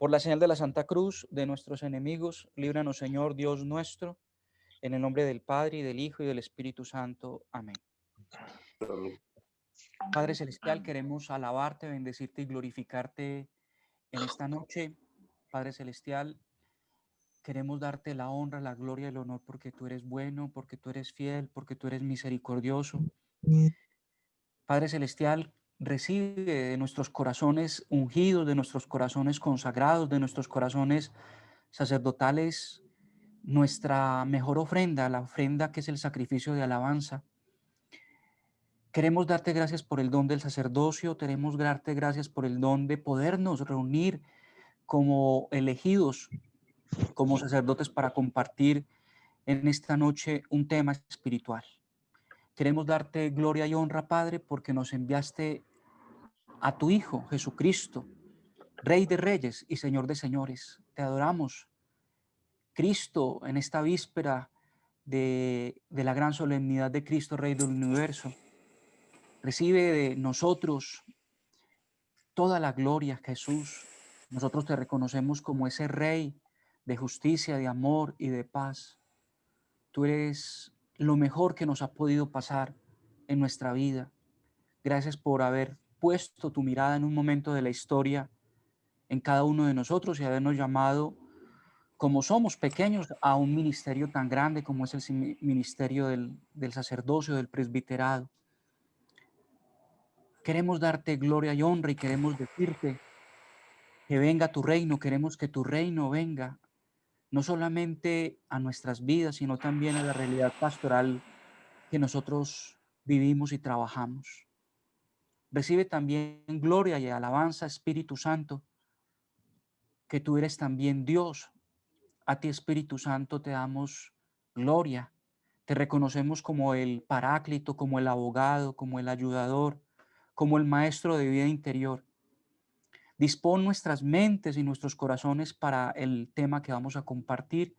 Por la señal de la Santa Cruz de nuestros enemigos, líbranos, Señor Dios nuestro, en el nombre del Padre, y del Hijo, y del Espíritu Santo. Amén. Padre Celestial, queremos alabarte, bendecirte y glorificarte en esta noche. Padre Celestial, queremos darte la honra, la gloria y el honor porque tú eres bueno, porque tú eres fiel, porque tú eres misericordioso. Padre Celestial, recibe de nuestros corazones ungidos, de nuestros corazones consagrados, de nuestros corazones sacerdotales, nuestra mejor ofrenda, la ofrenda que es el sacrificio de alabanza. Queremos darte gracias por el don del sacerdocio, queremos darte gracias por el don de podernos reunir como elegidos, como sacerdotes para compartir en esta noche un tema espiritual. Queremos darte gloria y honra, Padre, porque nos enviaste a tu Hijo, Jesucristo, Rey de Reyes y Señor de Señores. Te adoramos, Cristo, en esta víspera de la gran solemnidad de Cristo, Rey del Universo. Recibe de nosotros toda la gloria, Jesús. Nosotros te reconocemos como ese Rey de justicia, de amor y de paz. Tú eres lo mejor que nos ha podido pasar en nuestra vida. Gracias por haber puesto tu mirada en un momento de la historia en cada uno de nosotros y habernos llamado, como somos pequeños, a un ministerio tan grande como es el ministerio del sacerdocio, del presbiterado. Queremos darte gloria y honra y queremos decirte que venga tu reino, queremos que tu reino venga no solamente a nuestras vidas, sino también a la realidad pastoral que nosotros vivimos y trabajamos. Recibe también gloria y alabanza, Espíritu Santo, que tú eres también Dios. A ti, Espíritu Santo, te damos gloria. Te reconocemos como el Paráclito, como el abogado, como el ayudador, como el maestro de vida interior. Dispón nuestras mentes y nuestros corazones para el tema que vamos a compartir.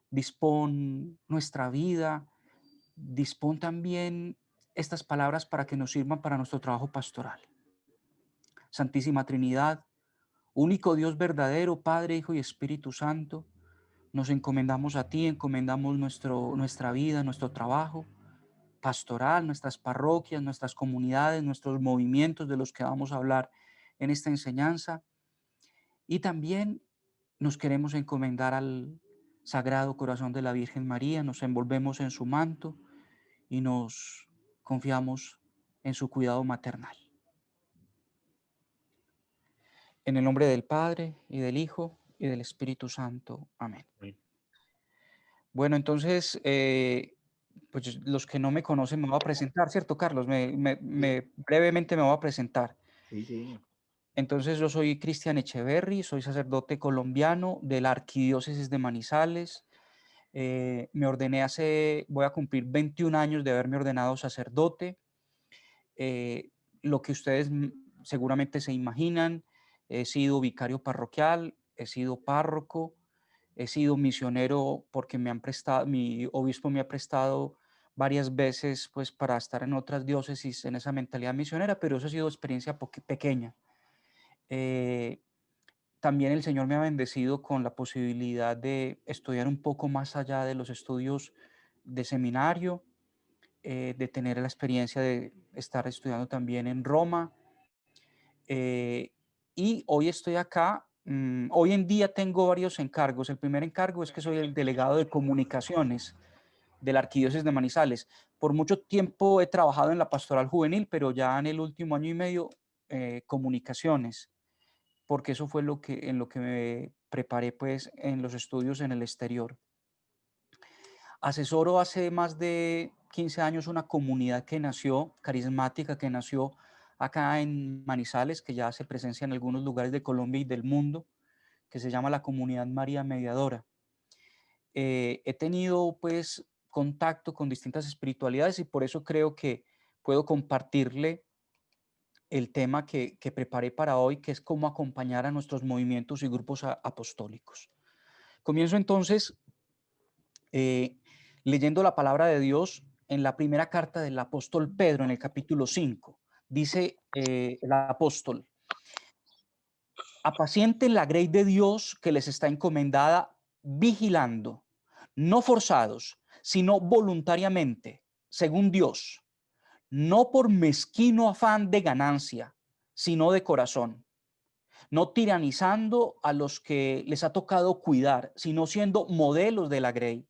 Dispón nuestra vida. Dispón también estas palabras para que nos sirvan para nuestro trabajo pastoral. Santísima Trinidad, único Dios verdadero, Padre, Hijo y Espíritu Santo, nos encomendamos a ti, encomendamos nuestra vida, nuestro trabajo pastoral, nuestras parroquias, nuestras comunidades, nuestros movimientos de los que vamos a hablar en esta enseñanza. Y también nos queremos encomendar al Sagrado Corazón de la Virgen María, nos envolvemos en su manto y nos confiamos en su cuidado maternal. En el nombre del Padre, y del Hijo, y del Espíritu Santo. Amén. Bueno, entonces, pues los que no me conocen me voy a presentar, ¿cierto, Carlos? Brevemente me voy a presentar. Sí, sí. Entonces, yo soy Cristian Echeverry, soy sacerdote colombiano de la Arquidiócesis de Manizales. Me ordené voy a cumplir 21 años de haberme ordenado sacerdote. Lo que ustedes seguramente se imaginan, he sido vicario parroquial, he sido párroco, he sido misionero porque mi obispo me ha prestado varias veces pues para estar en otras diócesis en esa mentalidad misionera, pero eso ha sido experiencia pequeña. Eh, También el Señor me ha bendecido con la posibilidad de estudiar un poco más allá de los estudios de seminario, de tener la experiencia de estar estudiando también en Roma. Y hoy estoy acá. Hoy en día tengo varios encargos. El primer encargo es que soy el delegado de comunicaciones de la Arquidiócesis de Manizales. Por mucho tiempo he trabajado en la pastoral juvenil, pero ya en el último año y medio comunicaciones, porque eso fue en lo que me preparé pues en los estudios en el exterior. Asesoro hace más de 15 años una comunidad que nació, carismática, que nació acá en Manizales, que ya se presencia en algunos lugares de Colombia y del mundo, que se llama la Comunidad María Mediadora. He tenido pues contacto con distintas espiritualidades y por eso creo que puedo compartirle el tema que preparé para hoy, que es cómo acompañar a nuestros movimientos y grupos apostólicos. Comienzo entonces leyendo la palabra de Dios en la primera carta del apóstol Pedro, en el capítulo 5. Dice el apóstol: Apacienten la grey de Dios que les está encomendada, vigilando, no forzados, sino voluntariamente, según Dios, no por mezquino afán de ganancia, sino de corazón, no tiranizando a los que les ha tocado cuidar, sino siendo modelos de la grey.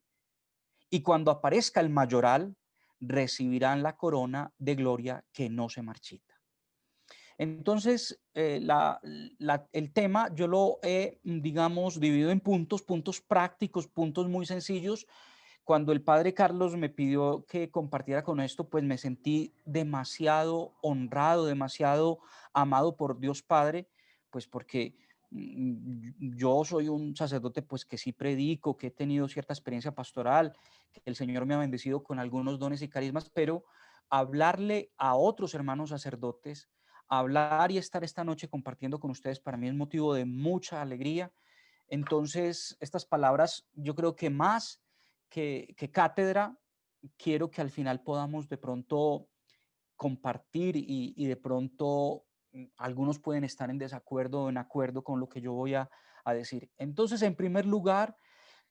Y cuando aparezca el mayoral, recibirán la corona de gloria que no se marchita. Entonces, el tema yo lo he, digamos, dividido en puntos prácticos, puntos muy sencillos. Cuando el padre Carlos me pidió que compartiera con esto, pues me sentí demasiado honrado, demasiado amado por Dios Padre, pues porque yo soy un sacerdote pues que sí predico, que he tenido cierta experiencia pastoral, que el Señor me ha bendecido con algunos dones y carismas, pero hablarle a otros hermanos sacerdotes, hablar y estar esta noche compartiendo con ustedes para mí es motivo de mucha alegría. Entonces, estas palabras yo creo que más que cátedra, quiero que al final podamos de pronto compartir y de pronto algunos pueden estar en desacuerdo o en acuerdo con lo que yo voy a decir. Entonces, en primer lugar,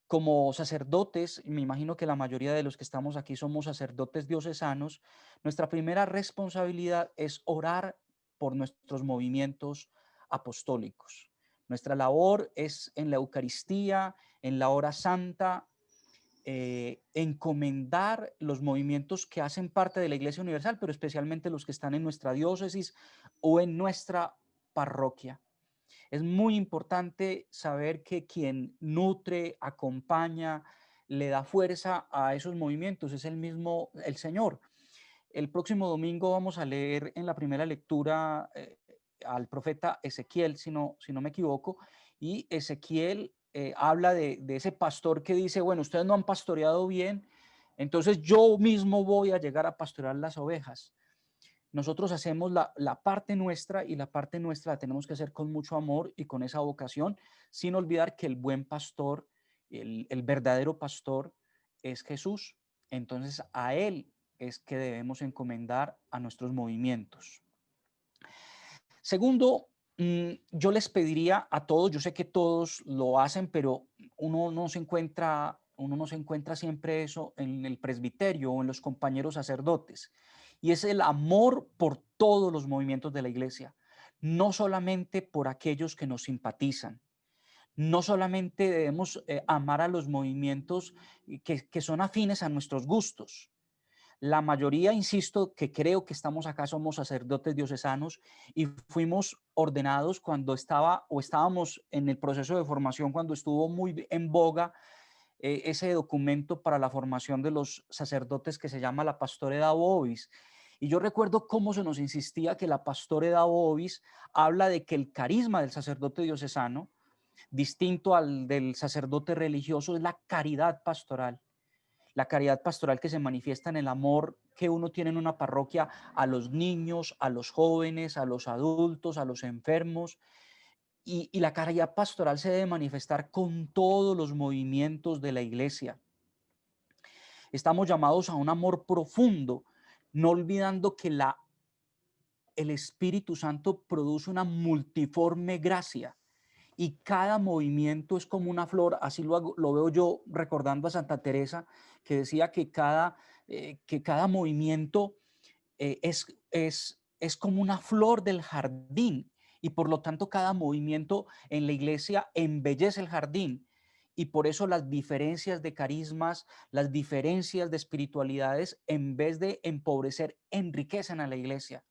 como sacerdotes, me imagino que la mayoría de los que estamos aquí somos sacerdotes diocesanos, nuestra primera responsabilidad es orar por nuestros movimientos apostólicos. Nuestra labor es en la Eucaristía, en la hora santa, encomendar los movimientos que hacen parte de la Iglesia Universal, pero especialmente los que están en nuestra diócesis o en nuestra parroquia. Es muy importante saber que quien nutre, acompaña, le da fuerza a esos movimientos es el mismo, el Señor. El próximo domingo vamos a leer en la primera lectura al profeta Ezequiel, si no me equivoco, y Ezequiel habla de ese pastor que dice, bueno, ustedes no han pastoreado bien, entonces yo mismo voy a llegar a pastorear las ovejas. Nosotros hacemos la parte nuestra y la parte nuestra la tenemos que hacer con mucho amor y con esa vocación, sin olvidar que el buen pastor, el verdadero pastor es Jesús. Entonces a Él es que debemos encomendar a nuestros movimientos. Segundo, yo les pediría a todos, yo sé que todos lo hacen, pero uno no se encuentra siempre eso en el presbiterio o en los compañeros sacerdotes. Y es el amor por todos los movimientos de la iglesia, no solamente por aquellos que nos simpatizan. No solamente debemos amar a los movimientos que son afines a nuestros gustos. La mayoría, insisto, que creo que estamos acá somos sacerdotes diocesanos y fuimos ordenados cuando estábamos en el proceso de formación, cuando estuvo muy en boga ese documento para la formación de los sacerdotes que se llama la Pastore Dabo Ovis. Y yo recuerdo cómo se nos insistía que la Pastore Dabo Ovis habla de que el carisma del sacerdote diocesano, distinto al del sacerdote religioso, es la caridad pastoral. La caridad pastoral que se manifiesta en el amor que uno tiene en una parroquia a los niños, a los jóvenes, a los adultos, a los enfermos. Y la caridad pastoral se debe manifestar con todos los movimientos de la iglesia. Estamos llamados a un amor profundo, no olvidando que el Espíritu Santo produce una multiforme gracia y cada movimiento es como una flor, así lo veo yo recordando a Santa Teresa, que decía que cada movimiento es como una flor del jardín y por lo tanto cada movimiento en la iglesia embellece el jardín. Y por eso las diferencias de carismas, las diferencias de espiritualidades, en vez de empobrecer, enriquecen a la iglesia.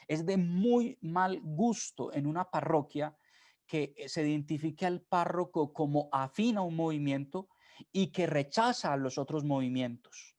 Es de muy mal gusto en una parroquia que se identifique al párroco como afín a un movimiento y que rechaza a los otros movimientos.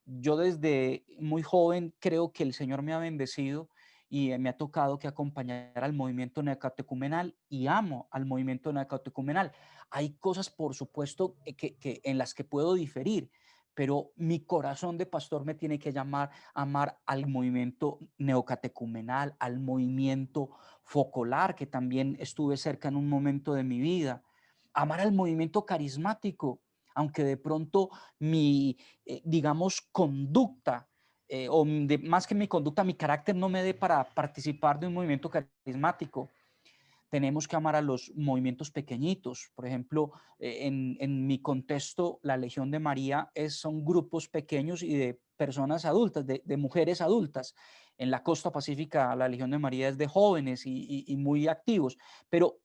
Yo desde muy joven creo que el Señor me ha bendecido y me ha tocado que acompañar al movimiento neocatecumenal y amo al movimiento neocatecumenal. Hay cosas, por supuesto, que en las que puedo diferir, pero mi corazón de pastor me tiene que llamar a amar al movimiento neocatecumenal, al movimiento focolar, que también estuve cerca en un momento de mi vida, amar al movimiento carismático, aunque de pronto mi, digamos, conducta, más que mi conducta, mi carácter no me dé para participar de un movimiento carismático. tenemos que amar a los movimientos pequeñitos. Por ejemplo, en mi contexto, la Legión de María son grupos pequeños y de personas adultas, de mujeres adultas. En la costa pacífica, la Legión de María es de jóvenes y muy activos. Pero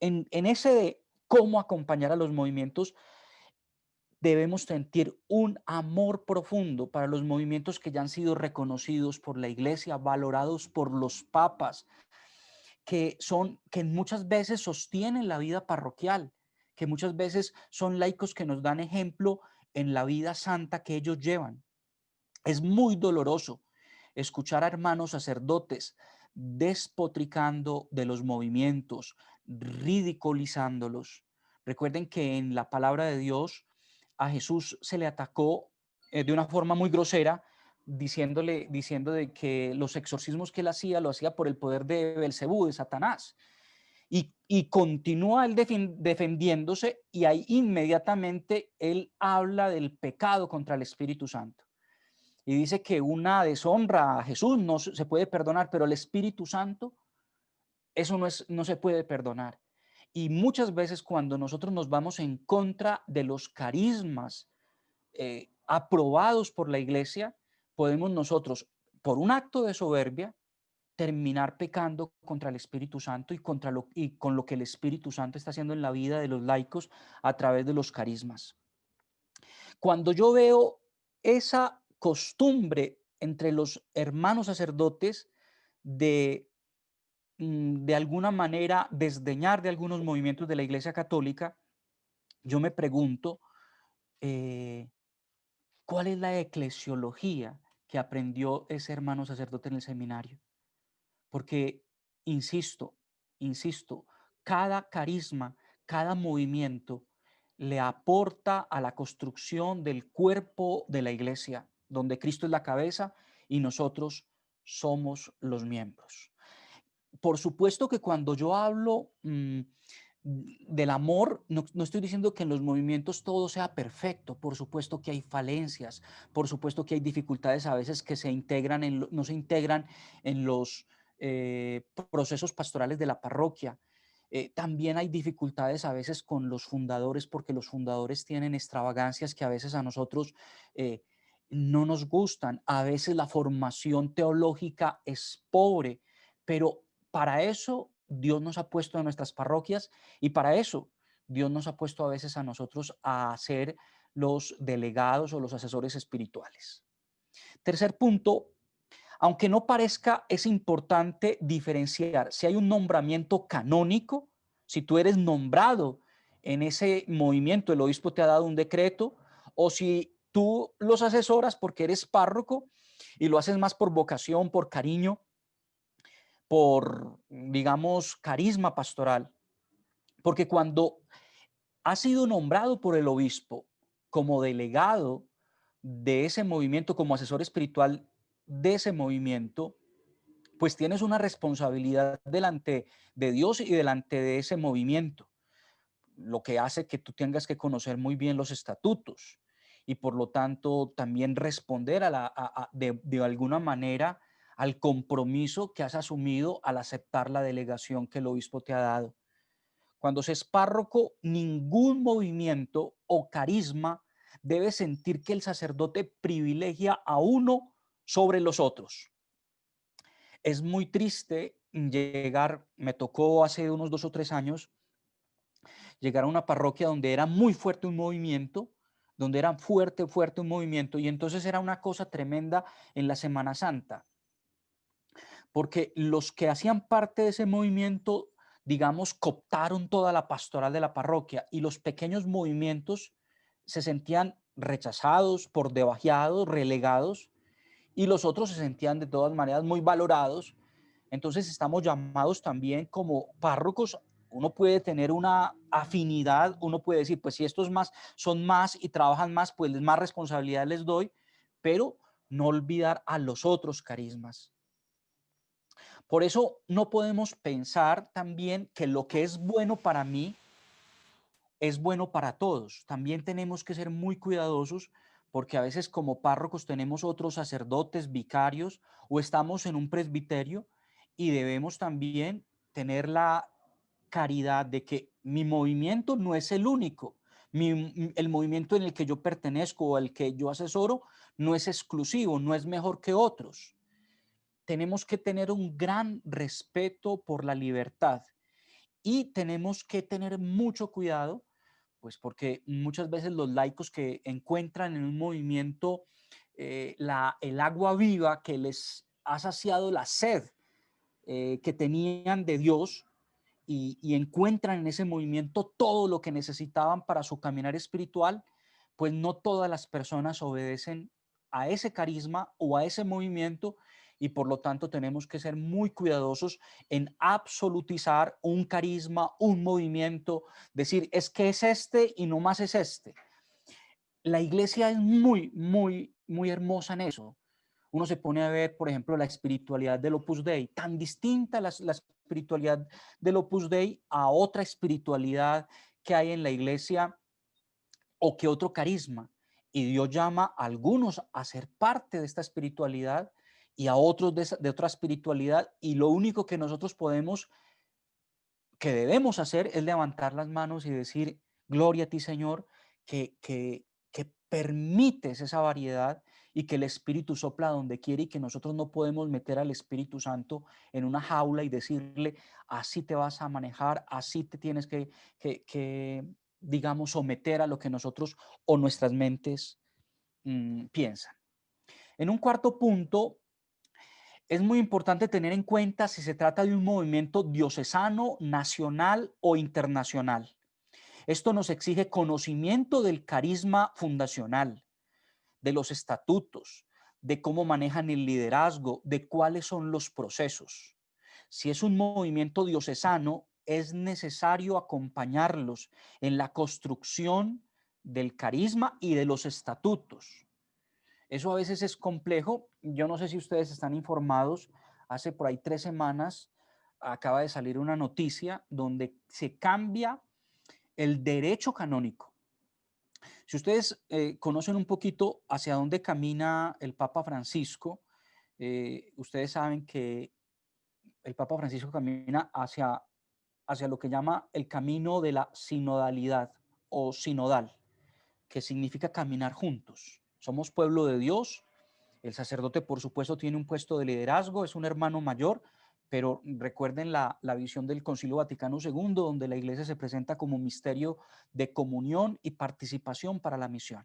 en ese de cómo acompañar a los movimientos, debemos sentir un amor profundo para los movimientos que ya han sido reconocidos por la Iglesia, valorados por los papas, que muchas veces sostienen la vida parroquial, que muchas veces son laicos que nos dan ejemplo en la vida santa que ellos llevan. Es muy doloroso escuchar a hermanos sacerdotes despotricando de los movimientos, ridiculizándolos. Recuerden que en la palabra de Dios a Jesús se le atacó de una forma muy grosera, diciendo de que los exorcismos que él hacía lo hacía por el poder de Belcebú, de Satanás. Y continúa él defendiéndose, y ahí inmediatamente él habla del pecado contra el Espíritu Santo. Y dice que una deshonra a Jesús no se puede perdonar, pero el Espíritu Santo, eso no se puede perdonar. Y muchas veces cuando nosotros nos vamos en contra de los carismas aprobados por la Iglesia, podemos nosotros, por un acto de soberbia, terminar pecando contra el Espíritu Santo y con lo que el Espíritu Santo está haciendo en la vida de los laicos a través de los carismas. Cuando yo veo esa costumbre entre los hermanos sacerdotes de alguna manera desdeñar de algunos movimientos de la Iglesia Católica, yo me pregunto, ¿cuál es la eclesiología que aprendió ese hermano sacerdote en el seminario? Porque, insisto, insisto, cada carisma, cada movimiento le aporta a la construcción del cuerpo de la Iglesia, donde Cristo es la cabeza y nosotros somos los miembros. Por supuesto que cuando yo hablo del amor, no estoy diciendo que en los movimientos todo sea perfecto. Por supuesto que hay falencias, por supuesto que hay dificultades a veces que no se integran en los procesos pastorales de la parroquia. También hay dificultades a veces con los fundadores, porque los fundadores tienen extravagancias que a veces a nosotros no nos gustan. A veces la formación teológica es pobre, pero para eso Dios nos ha puesto en nuestras parroquias, y para eso Dios nos ha puesto a veces a nosotros a ser los delegados o los asesores espirituales. Tercer punto, aunque no parezca, es importante diferenciar si hay un nombramiento canónico, si tú eres nombrado en ese movimiento, el obispo te ha dado un decreto, o si tú los asesoras porque eres párroco y lo haces más por vocación, por cariño, por, digamos, carisma pastoral. Porque cuando has sido nombrado por el obispo como delegado de ese movimiento, como asesor espiritual de ese movimiento, pues tienes una responsabilidad delante de Dios y delante de ese movimiento, lo que hace que tú tengas que conocer muy bien los estatutos y por lo tanto también responder de alguna manera al compromiso que has asumido al aceptar la delegación que el obispo te ha dado. Cuando se es párroco, ningún movimiento o carisma debe sentir que el sacerdote privilegia a uno sobre los otros. Es muy triste llegar, me tocó hace unos 2 o 3 años, llegar a una parroquia donde era muy fuerte un movimiento, donde era fuerte un movimiento, y entonces era una cosa tremenda en la Semana Santa, porque los que hacían parte de ese movimiento, digamos, cooptaron toda la pastoral de la parroquia, y los pequeños movimientos se sentían rechazados, por debajeados, relegados, y los otros se sentían de todas maneras muy valorados. Entonces estamos llamados también como párrocos. Uno puede tener una afinidad, uno puede decir, pues si estos son más y trabajan más, pues más responsabilidad les doy, pero no olvidar a los otros carismas. Por eso no podemos pensar también que lo que es bueno para mí es bueno para todos. También tenemos que ser muy cuidadosos, porque a veces como párrocos tenemos otros sacerdotes, vicarios, o estamos en un presbiterio, y debemos también tener la caridad de que mi movimiento no es el único. El movimiento en el que yo pertenezco o el que yo asesoro no es exclusivo, no es mejor que otros. Tenemos que tener un gran respeto por la libertad y tenemos que tener mucho cuidado, pues porque muchas veces los laicos que encuentran en un movimiento el agua viva que les ha saciado la sed que tenían de Dios, y encuentran en ese movimiento todo lo que necesitaban para su caminar espiritual, pues no todas las personas obedecen a ese carisma o a ese movimiento, y por lo tanto tenemos que ser muy cuidadosos en absolutizar un carisma, un movimiento, decir es que es este y no más es este. La iglesia es muy, muy, muy hermosa en eso. Uno se pone a ver, por ejemplo, la espiritualidad del Opus Dei, tan distinta la espiritualidad del Opus Dei a otra espiritualidad que hay en la iglesia o que otro carisma. Y Dios llama a algunos a ser parte de esta espiritualidad y a otros de otra espiritualidad. Y lo único que nosotros que debemos hacer es levantar las manos y decir, gloria a ti, Señor, que permites esa variedad y que el Espíritu sopla donde quiere y que nosotros no podemos meter al Espíritu Santo en una jaula y decirle, así te vas a manejar, así te tienes que digamos, someter a lo que nosotros o nuestras mentes piensan. En un cuarto punto, es muy importante tener en cuenta si se trata de un movimiento diocesano, nacional o internacional. Esto nos exige conocimiento del carisma fundacional, de los estatutos, de cómo manejan el liderazgo, de cuáles son los procesos. Si es un movimiento diocesano, es necesario acompañarlos en la construcción del carisma y de los estatutos. Eso a veces es complejo. Yo no sé si ustedes están informados. Hace por ahí 3 semanas acaba de salir una noticia donde se cambia el derecho canónico. Si ustedes conocen un poquito hacia dónde camina el Papa Francisco, ustedes saben que el Papa Francisco camina hacia lo que llama el camino de la sinodalidad o sinodal, que significa caminar juntos. Somos pueblo de Dios. El sacerdote, por supuesto, tiene un puesto de liderazgo, es un hermano mayor, pero recuerden la visión del Concilio Vaticano II, donde la iglesia se presenta como misterio de comunión y participación para la misión.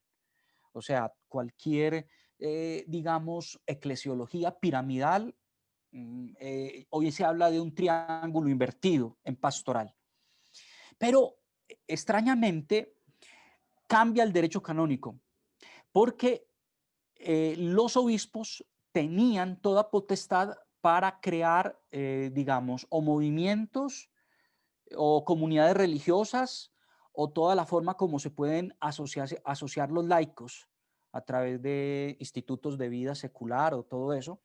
O sea, cualquier, digamos, eclesiología piramidal, hoy se habla de un triángulo invertido en pastoral. Pero extrañamente cambia el derecho canónico, porque los obispos tenían toda potestad para crear, digamos, o movimientos o comunidades religiosas o toda la forma como se pueden asociar los laicos a través de institutos de vida secular o todo eso.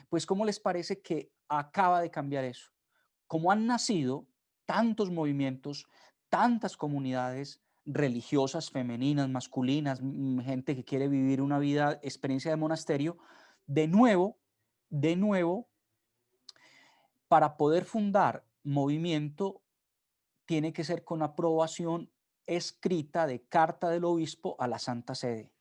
Pues, ¿cómo les parece que acaba de cambiar eso? Como han nacido tantos movimientos, tantas comunidades religiosas, femeninas, masculinas, gente que quiere vivir una vida, experiencia de monasterio, de nuevo, para poder fundar movimiento, tiene que ser con aprobación escrita de carta del obispo a la Santa Sede.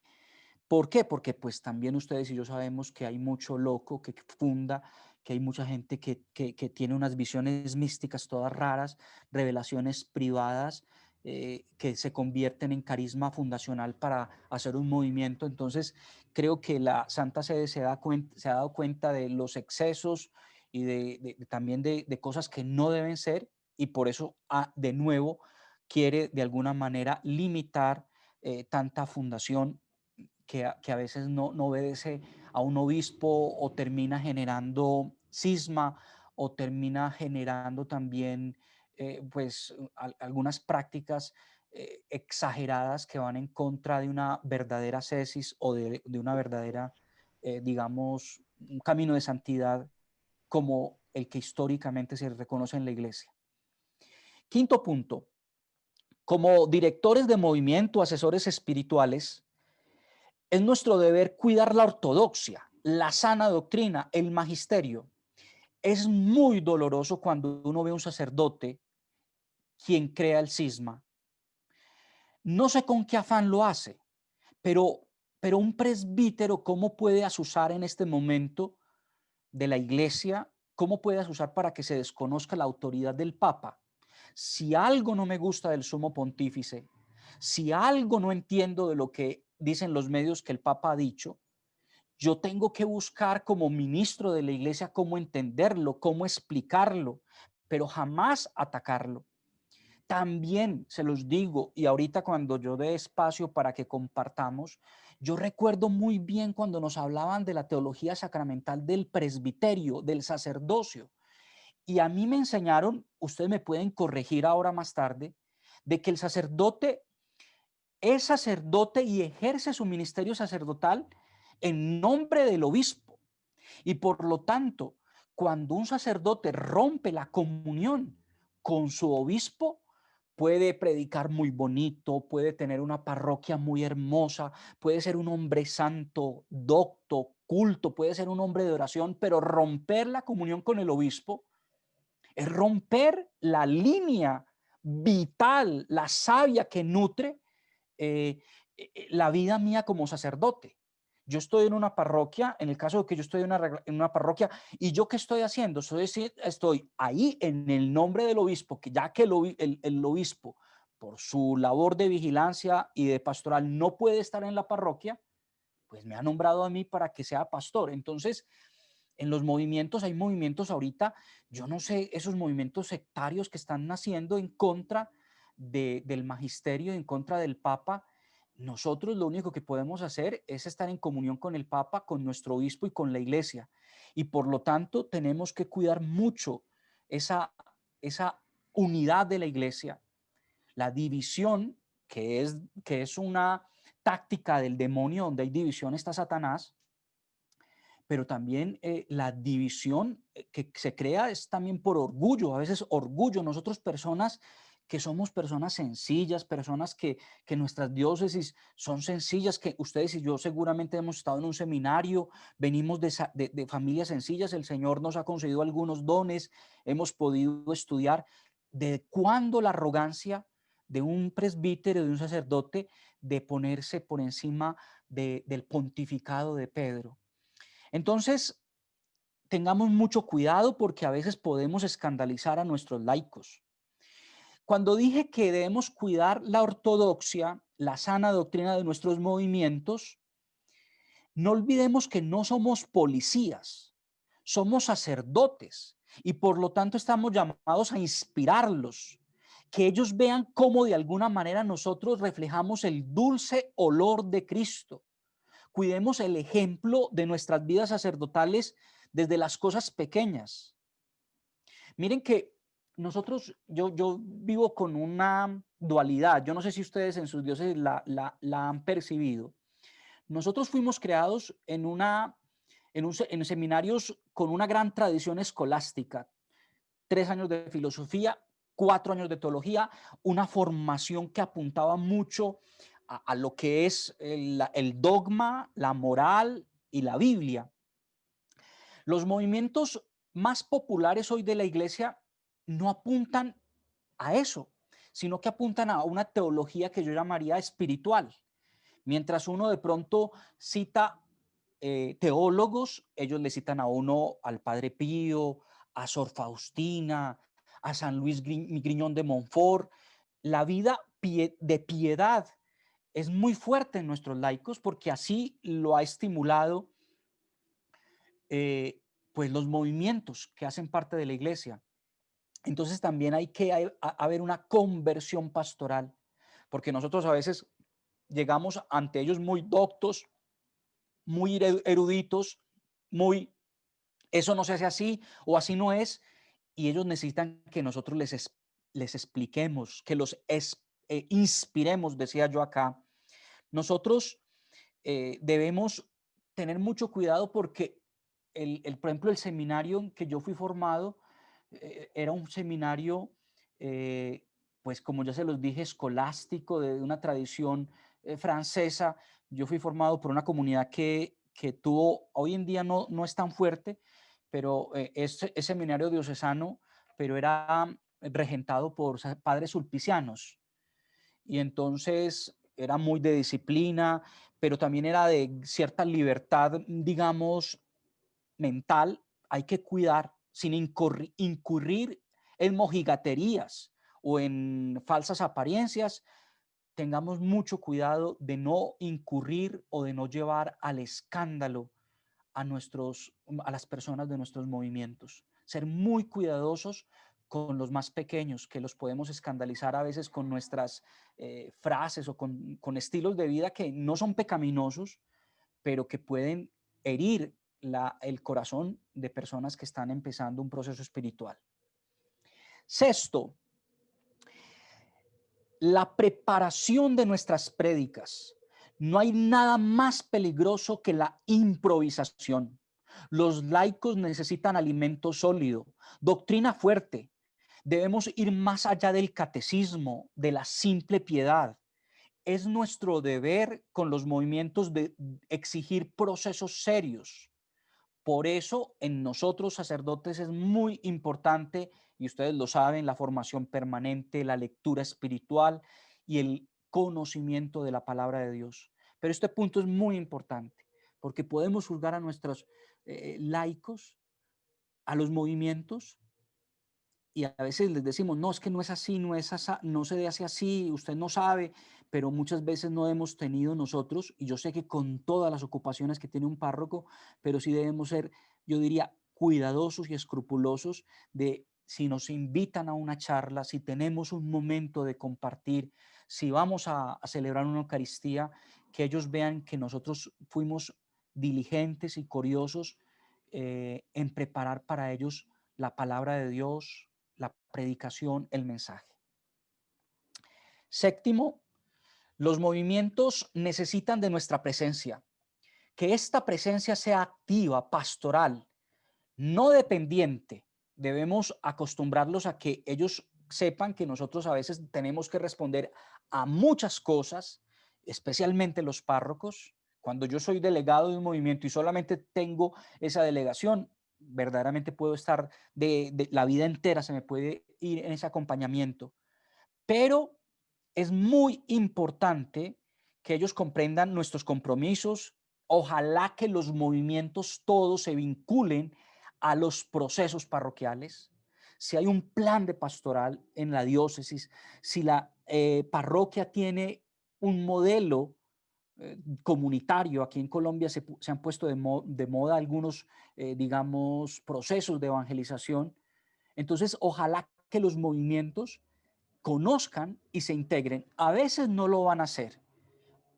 ¿Por qué? Porque pues también ustedes y yo sabemos que hay mucho loco que funda, que hay mucha gente que tiene unas visiones místicas todas raras, revelaciones privadas, que se convierten en carisma fundacional para hacer un movimiento. Entonces, creo que la Santa Sede se ha dado cuenta de los excesos y también de cosas que no deben ser, y por eso, de nuevo, quiere de alguna manera limitar tanta fundación que a veces no obedece a un obispo o termina generando cisma o termina generando también pues algunas prácticas exageradas que van en contra de una verdadera cesis o de una verdadera, digamos, un camino de santidad como el que históricamente se reconoce en la iglesia. Quinto punto, como directores de movimiento, asesores espirituales, es nuestro deber cuidar la ortodoxia, la sana doctrina, el magisterio. Es muy doloroso cuando uno ve a un sacerdote quien crea el cisma. No sé con qué afán lo hace, pero, pero un presbítero, ¿cómo puede asusar en este momento de la iglesia? ¿Cómo puede asusar para que se desconozca la autoridad del Papa? Si algo no me gusta del sumo pontífice, si algo no entiendo de lo que dicen los medios que el Papa ha dicho, yo tengo que buscar como ministro de la iglesia cómo entenderlo, cómo explicarlo, pero jamás atacarlo. También se los digo, y ahorita cuando yo dé espacio para que compartamos, yo recuerdo muy bien cuando nos hablaban de la teología sacramental del presbiterio, del sacerdocio. Y a mí me enseñaron, ustedes me pueden corregir ahora más tarde, de que el sacerdote es sacerdote y ejerce su ministerio sacerdotal en nombre del obispo. Y por lo tanto, cuando un sacerdote rompe la comunión con su obispo, puede predicar muy bonito, puede tener una parroquia muy hermosa, puede ser un hombre santo, docto, culto, puede ser un hombre de oración, pero romper la comunión con el obispo es romper la línea vital, la savia que nutre eh, la vida mía como sacerdote. Yo estoy en una parroquia, en el caso de que yo estoy en una parroquia, y yo qué estoy haciendo, estoy ahí en el nombre del obispo, que ya que el obispo, por su labor de vigilancia y de pastoral, no puede estar en la parroquia, pues me ha nombrado a mí para que sea pastor. Entonces, en los movimientos, hay movimientos ahorita, yo no sé, esos movimientos sectarios que están naciendo en contra del magisterio, en contra del Papa. Nosotros lo único que podemos hacer es estar en comunión con el Papa, con nuestro obispo y con la iglesia. Y por lo tanto tenemos que cuidar mucho esa unidad de la iglesia, la división, que es una táctica del demonio, donde hay división está Satanás, pero también la división que se crea es también por orgullo, a veces orgullo. Nosotros personas que somos personas sencillas, personas que nuestras diócesis son sencillas, que ustedes y yo seguramente hemos estado en un seminario, venimos de familias sencillas, el Señor nos ha concedido algunos dones, hemos podido estudiar. ¿De cuándo la arrogancia de un presbítero, de un sacerdote, de ponerse por encima del pontificado de Pedro? Entonces, tengamos mucho cuidado porque a veces podemos escandalizar a nuestros laicos. Cuando dije que debemos cuidar la ortodoxia, la sana doctrina de nuestros movimientos, no olvidemos que no somos policías, somos sacerdotes y por lo tanto estamos llamados a inspirarlos, que ellos vean cómo de alguna manera nosotros reflejamos el dulce olor de Cristo. Cuidemos el ejemplo de nuestras vidas sacerdotales desde las cosas pequeñas. Miren que yo vivo con una dualidad. Yo no sé si ustedes en sus diócesis la han percibido. Nosotros fuimos creados en seminarios con una gran tradición escolástica. 3 años de filosofía, 4 años de teología, una formación que apuntaba mucho a lo que es el dogma, la moral y la Biblia. Los movimientos más populares hoy de la iglesia no apuntan a eso, sino que apuntan a una teología que yo llamaría espiritual. Mientras uno de pronto cita teólogos, ellos le citan a uno al Padre Pío, a Sor Faustina, a San Luis Griñón de Montfort. La vida de piedad es muy fuerte en nuestros laicos porque así lo ha estimulado eh, pues los movimientos que hacen parte de la iglesia. Entonces también hay que haber una conversión pastoral, porque nosotros a veces llegamos ante ellos muy doctos, muy eruditos, muy, eso no se hace así o así no es, y ellos necesitan que nosotros les expliquemos, que los inspiremos, decía yo acá. Nosotros debemos tener mucho cuidado porque por ejemplo, el seminario en que yo fui formado era un seminario, eh, pues como ya se los dije, escolástico, de una tradición francesa. Yo fui formado por una comunidad que tuvo, hoy en día no es tan fuerte, pero es seminario diocesano, pero era regentado por padres sulpicianos. Y entonces era muy de disciplina, pero también era de cierta libertad, digamos, mental. Hay que cuidar sin incurrir en mojigaterías o en falsas apariencias. Tengamos mucho cuidado de no incurrir o de no llevar al escándalo a las personas de nuestros movimientos. Ser muy cuidadosos con los más pequeños, que los podemos escandalizar a veces con nuestras frases o con estilos de vida que no son pecaminosos, pero que pueden herir el corazón de personas que están empezando un proceso espiritual. Sexto, la preparación de nuestras prédicas. No hay nada más peligroso que la improvisación. Los laicos necesitan alimento sólido, doctrina fuerte. Debemos ir más allá del catecismo, de la simple piedad. Es nuestro deber con los movimientos de exigir procesos serios. Por eso en nosotros sacerdotes es muy importante, y ustedes lo saben, la formación permanente, la lectura espiritual y el conocimiento de la palabra de Dios. Pero este punto es muy importante porque podemos juzgar a nuestros laicos, a los movimientos, y a veces les decimos, no, es que no es así, no se hace así, usted no sabe, pero muchas veces no hemos tenido nosotros, y yo sé que con todas las ocupaciones que tiene un párroco, pero sí debemos ser, yo diría, cuidadosos y escrupulosos de si nos invitan a una charla, si tenemos un momento de compartir, si vamos a celebrar una Eucaristía, que ellos vean que nosotros fuimos diligentes y curiosos en preparar para ellos la palabra de Dios, la predicación, el mensaje. Séptimo, los movimientos necesitan de nuestra presencia. Que esta presencia sea activa, pastoral, no dependiente. Debemos acostumbrarlos a que ellos sepan que nosotros a veces tenemos que responder a muchas cosas, especialmente los párrocos. Cuando yo soy delegado de un movimiento y solamente tengo esa delegación, verdaderamente puedo estar de la vida entera, se me puede ir en ese acompañamiento. Pero es muy importante que ellos comprendan nuestros compromisos. Ojalá que los movimientos todos se vinculen a los procesos parroquiales. Si hay un plan de pastoral en la diócesis, si la parroquia tiene un modelo comunitario, aquí en Colombia se han puesto de moda algunos, digamos, procesos de evangelización. Entonces, ojalá que los movimientos conozcan y se integren. A veces no lo van a hacer.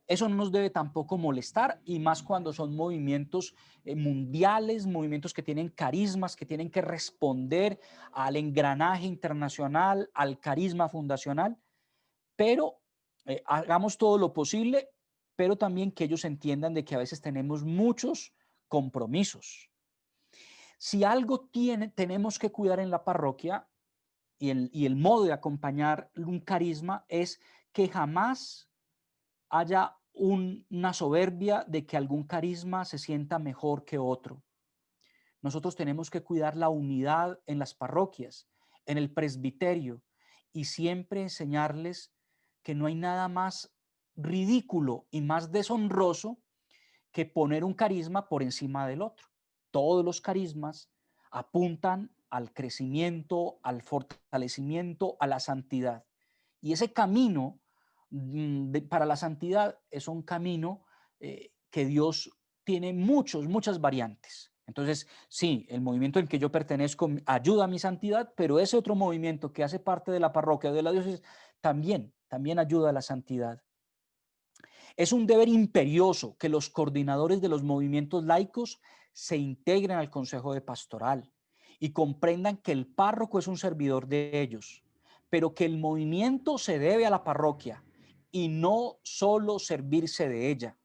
Eso no nos debe tampoco molestar, y más cuando son movimientos mundiales, movimientos que tienen carismas, que tienen que responder al engranaje internacional, al carisma fundacional, pero hagamos todo lo posible, pero también que ellos entiendan de que a veces tenemos muchos compromisos. Si algo tenemos que cuidar en la parroquia, y el modo de acompañar un carisma es que jamás haya una soberbia de que algún carisma se sienta mejor que otro. Nosotros tenemos que cuidar la unidad en las parroquias, en el presbiterio, y siempre enseñarles que no hay nada más ridículo y más deshonroso que poner un carisma por encima del otro. Todos los carismas apuntan al crecimiento, al fortalecimiento, a la santidad. Y ese camino para la santidad es un camino que Dios tiene muchas variantes. Entonces, sí, el movimiento en que yo pertenezco ayuda a mi santidad, pero ese otro movimiento que hace parte de la parroquia o de la diócesis también ayuda a la santidad. Es un deber imperioso que los coordinadores de los movimientos laicos se integren al Consejo de Pastoral y comprendan que el párroco es un servidor de ellos, pero que el movimiento se debe a la parroquia y no solo servirse de ella.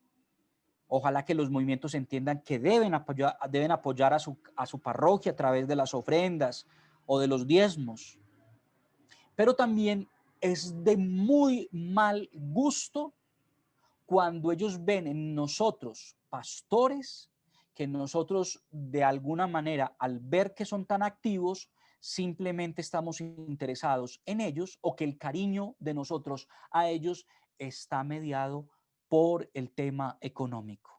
Ojalá que los movimientos entiendan que deben apoyar a su parroquia a través de las ofrendas o de los diezmos. Pero también es de muy mal gusto cuando ellos ven en nosotros pastores que nosotros de alguna manera, al ver que son tan activos, simplemente estamos interesados en ellos o que el cariño de nosotros a ellos está mediado por el tema económico.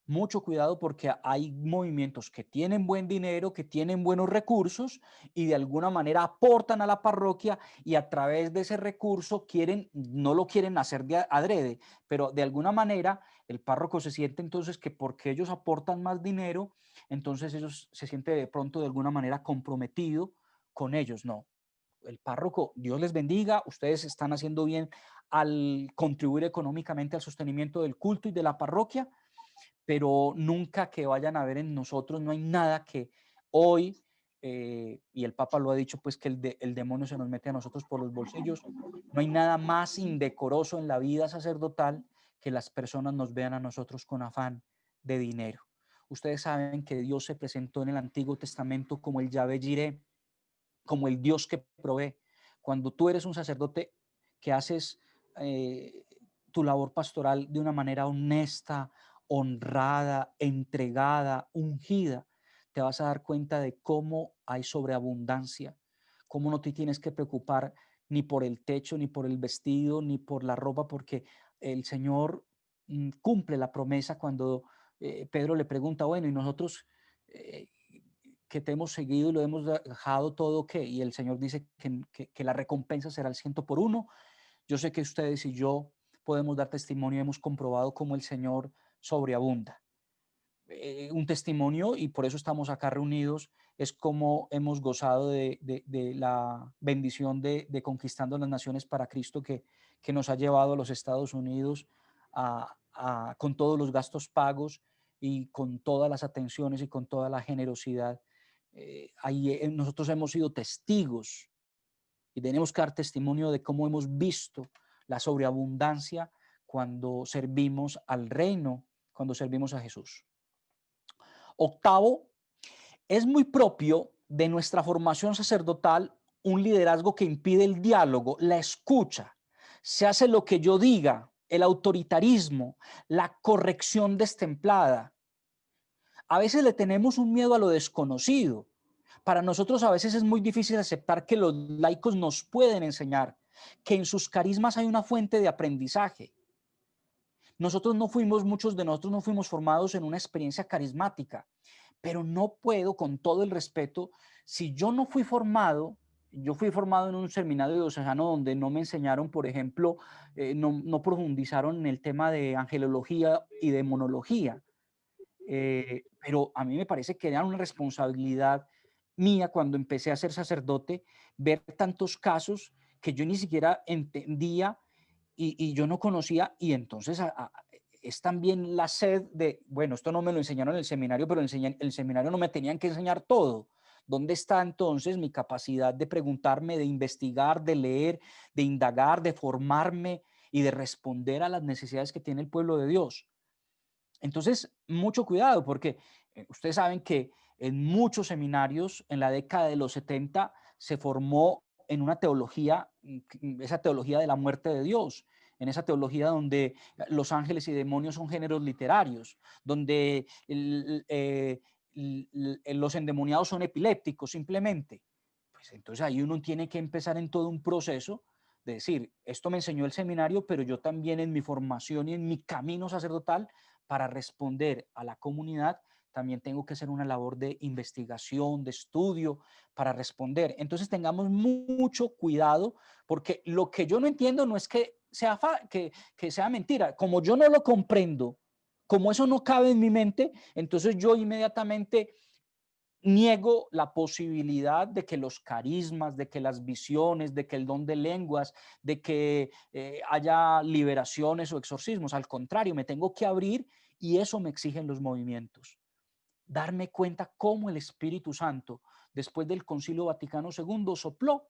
Mucho cuidado porque hay movimientos que tienen buen dinero, que tienen buenos recursos y de alguna manera aportan a la parroquia y a través de ese recurso quieren, no lo quieren hacer de adrede, pero de alguna manera el párroco se siente entonces que porque ellos aportan más dinero, entonces ellos se siente de pronto de alguna manera comprometido con ellos. No, el párroco, Dios les bendiga, ustedes están haciendo bien al contribuir económicamente al sostenimiento del culto y de la parroquia, pero nunca que vayan a ver en nosotros, no hay nada que hoy, y el Papa lo ha dicho, pues que el demonio se nos mete a nosotros por los bolsillos, no hay nada más indecoroso en la vida sacerdotal que las personas nos vean a nosotros con afán de dinero. Ustedes saben que Dios se presentó en el Antiguo Testamento como el Yahvé Jireh, como el Dios que provee. Cuando tú eres un sacerdote que haces tu labor pastoral de una manera honesta, honrada, entregada, ungida, te vas a dar cuenta de cómo hay sobreabundancia, cómo no te tienes que preocupar ni por el techo, ni por el vestido, ni por la ropa, porque el Señor cumple la promesa cuando Pedro le pregunta, bueno, y nosotros que te hemos seguido y lo hemos dejado todo, ¿qué? Y el Señor dice que la recompensa será el 100 por uno. Yo sé que ustedes y yo podemos dar testimonio, hemos comprobado cómo el Señor sobreabunda. Un testimonio, y por eso estamos acá reunidos, es como hemos gozado de la bendición de Conquistando las Naciones para Cristo que nos ha llevado a los Estados Unidos con todos los gastos pagos y con todas las atenciones y con toda la generosidad. Ahí nosotros hemos sido testigos y tenemos que dar testimonio de cómo hemos visto la sobreabundancia cuando servimos al reino, cuando servimos a Jesús. Octavo, es muy propio de nuestra formación sacerdotal un liderazgo que impide el diálogo, la escucha, se hace lo que yo diga, el autoritarismo, la corrección destemplada. A veces le tenemos un miedo a lo desconocido. Para nosotros a veces es muy difícil aceptar que los laicos nos pueden enseñar, que en sus carismas hay una fuente de aprendizaje. Muchos de nosotros no fuimos formados en una experiencia carismática, pero no puedo, con todo el respeto, si yo no fui formado, yo fui formado en un seminario diocesano donde no me enseñaron, por ejemplo, no profundizaron en el tema de angelología y demonología. Pero a mí me parece que era una responsabilidad mía cuando empecé a ser sacerdote, ver tantos casos que yo ni siquiera entendía y yo no conocía, y entonces es también la sed de, bueno, esto no me lo enseñaron en el seminario, pero en el seminario no me tenían que enseñar todo. ¿Dónde está entonces mi capacidad de preguntarme, de investigar, de leer, de indagar, de formarme y de responder a las necesidades que tiene el pueblo de Dios? Entonces, mucho cuidado, porque ustedes saben que en muchos seminarios en la década de los 70 se formó en una teología, esa teología de la muerte de Dios, en esa teología donde los ángeles y demonios son géneros literarios, donde los endemoniados son epilépticos simplemente. Pues entonces ahí uno tiene que empezar en todo un proceso de decir, esto me enseñó el seminario, pero yo también en mi formación y en mi camino sacerdotal para responder a la comunidad, también tengo que hacer una labor de investigación, de estudio para responder. Entonces tengamos mucho cuidado, porque lo que yo no entiendo no es que sea mentira. Como yo no lo comprendo, como eso no cabe en mi mente, entonces yo inmediatamente niego la posibilidad de que los carismas, de que las visiones, de que el don de lenguas, de que haya liberaciones o exorcismos. Al contrario, me tengo que abrir y eso me exigen los movimientos. Darme cuenta cómo el Espíritu Santo, después del Concilio Vaticano II, sopló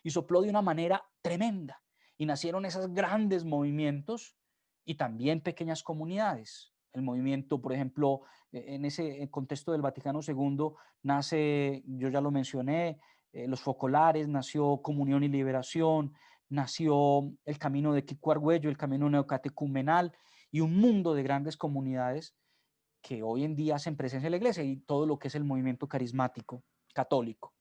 y sopló de una manera tremenda. Y nacieron esos grandes movimientos y también pequeñas comunidades. El movimiento, por ejemplo, en ese contexto del Vaticano II, nace, yo ya lo mencioné, los focolares, nació Comunión y Liberación, nació el Camino de Quico Argüello, el Camino Neocatecumenal y un mundo de grandes comunidades que hoy en día hacen presencia en la iglesia y todo lo que es el movimiento carismático católico.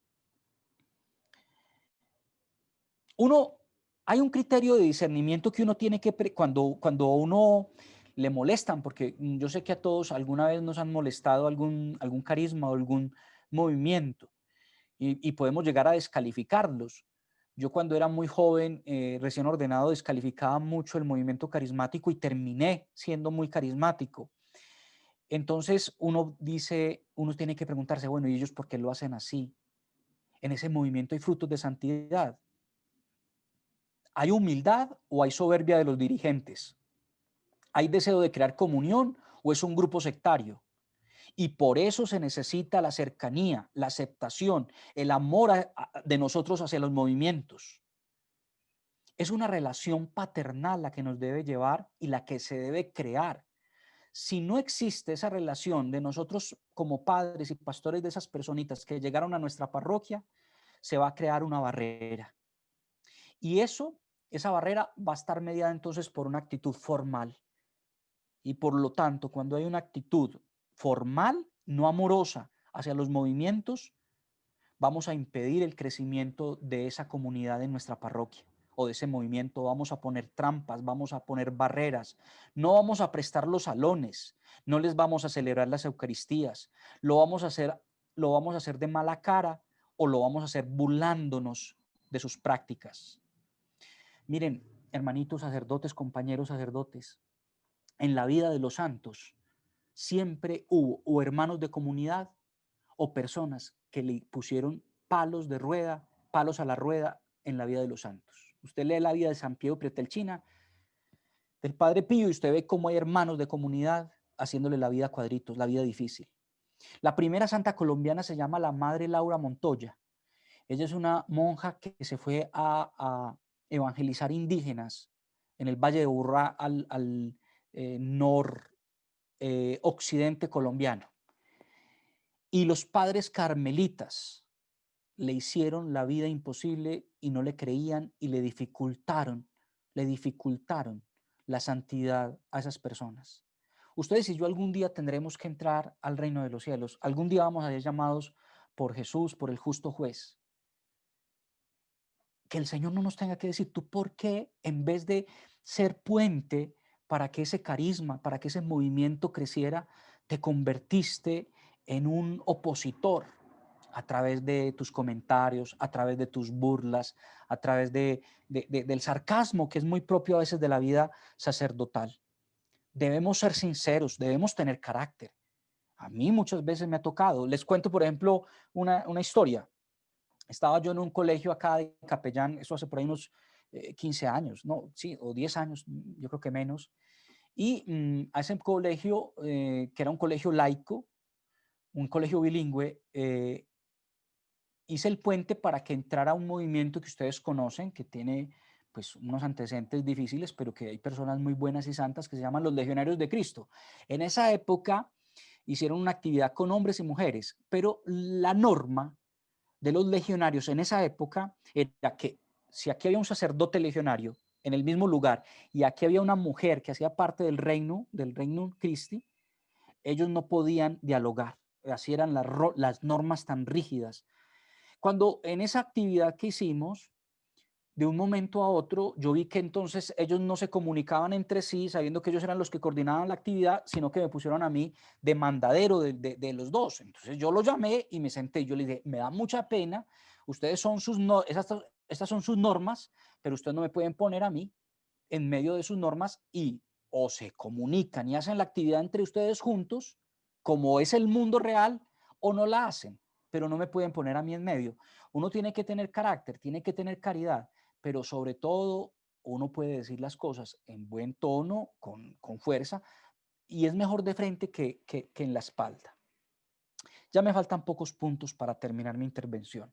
Hay un criterio de discernimiento que uno tiene que, cuando a uno le molestan, porque yo sé que a todos alguna vez nos han molestado algún carisma o algún movimiento y podemos llegar a descalificarlos. Yo cuando era muy joven, recién ordenado, descalificaba mucho el movimiento carismático y terminé siendo muy carismático. Entonces uno tiene que preguntarse, bueno, ¿y ellos por qué lo hacen así? En ese movimiento hay frutos de santidad. ¿Hay humildad o hay soberbia de los dirigentes? ¿Hay deseo de crear comunión o es un grupo sectario? Y por eso se necesita la cercanía, la aceptación, el amor de nosotros hacia los movimientos. Es una relación paternal la que nos debe llevar y la que se debe crear. Si no existe esa relación de nosotros como padres y pastores de esas personitas que llegaron a nuestra parroquia, se va a crear una barrera. Y esa barrera va a estar mediada entonces por una actitud formal. Y por lo tanto, cuando hay una actitud formal, no amorosa hacia los movimientos, vamos a impedir el crecimiento de esa comunidad en nuestra parroquia o de ese movimiento. Vamos a poner trampas, vamos a poner barreras, no vamos a prestar los salones, no les vamos a celebrar las Eucaristías, lo vamos a hacer de mala cara o lo vamos a hacer burlándonos de sus prácticas. Miren, hermanitos sacerdotes, compañeros sacerdotes, en la vida de los santos siempre hubo o hermanos de comunidad o personas que le pusieron palos a la rueda en la vida de los santos. Usted lee la vida de San Pietro Pietrelcina, del Padre Pío, y usted ve cómo hay hermanos de comunidad haciéndole la vida a cuadritos, la vida difícil. La primera santa colombiana se llama la Madre Laura Montoya. Ella es una monja que se fue a evangelizar indígenas en el Valle de Urrá al noroccidente colombiano. Y los padres carmelitas le hicieron la vida imposible y no le creían y le dificultaron la santidad a esas personas. Ustedes y yo algún día tendremos que entrar al reino de los cielos. Algún día vamos a ser llamados por Jesús, por el justo juez. Que el Señor no nos tenga que decir, tú por qué en vez de ser puente para que ese carisma, para que ese movimiento creciera, te convertiste en un opositor a través de tus comentarios, a través de tus burlas, a través del sarcasmo que es muy propio a veces de la vida sacerdotal. Debemos ser sinceros, debemos tener carácter. A mí muchas veces me ha tocado. Les cuento, por ejemplo, una historia. Estaba yo en un colegio acá de capellán, eso hace por ahí unos 15 años, no, sí, o 10 años, yo creo que menos. Y a ese colegio, que era un colegio laico, un colegio bilingüe, hice el puente para que entrara un movimiento que ustedes conocen, que tiene pues unos antecedentes difíciles, pero que hay personas muy buenas y santas que se llaman los Legionarios de Cristo. En esa época hicieron una actividad con hombres y mujeres, pero la norma de los legionarios en esa época era que si aquí había un sacerdote legionario en el mismo lugar y aquí había una mujer que hacía parte del reino Christi, ellos no podían dialogar. Así eran las normas tan rígidas. Cuando en esa actividad que hicimos, de un momento a otro, yo vi que entonces ellos no se comunicaban entre sí, sabiendo que ellos eran los que coordinaban la actividad, sino que me pusieron a mí de mandadero de los dos. Entonces yo lo llamé y me senté. Yo le dije, me da mucha pena, ustedes son estas son sus normas, pero ustedes no me pueden poner a mí en medio de sus normas y o se comunican y hacen la actividad entre ustedes juntos, como es el mundo real, o no la hacen, pero no me pueden poner a mí en medio. Uno tiene que tener carácter, tiene que tener caridad, pero sobre todo uno puede decir las cosas en buen tono, con fuerza, y es mejor de frente que en la espalda. Ya me faltan pocos puntos para terminar mi intervención.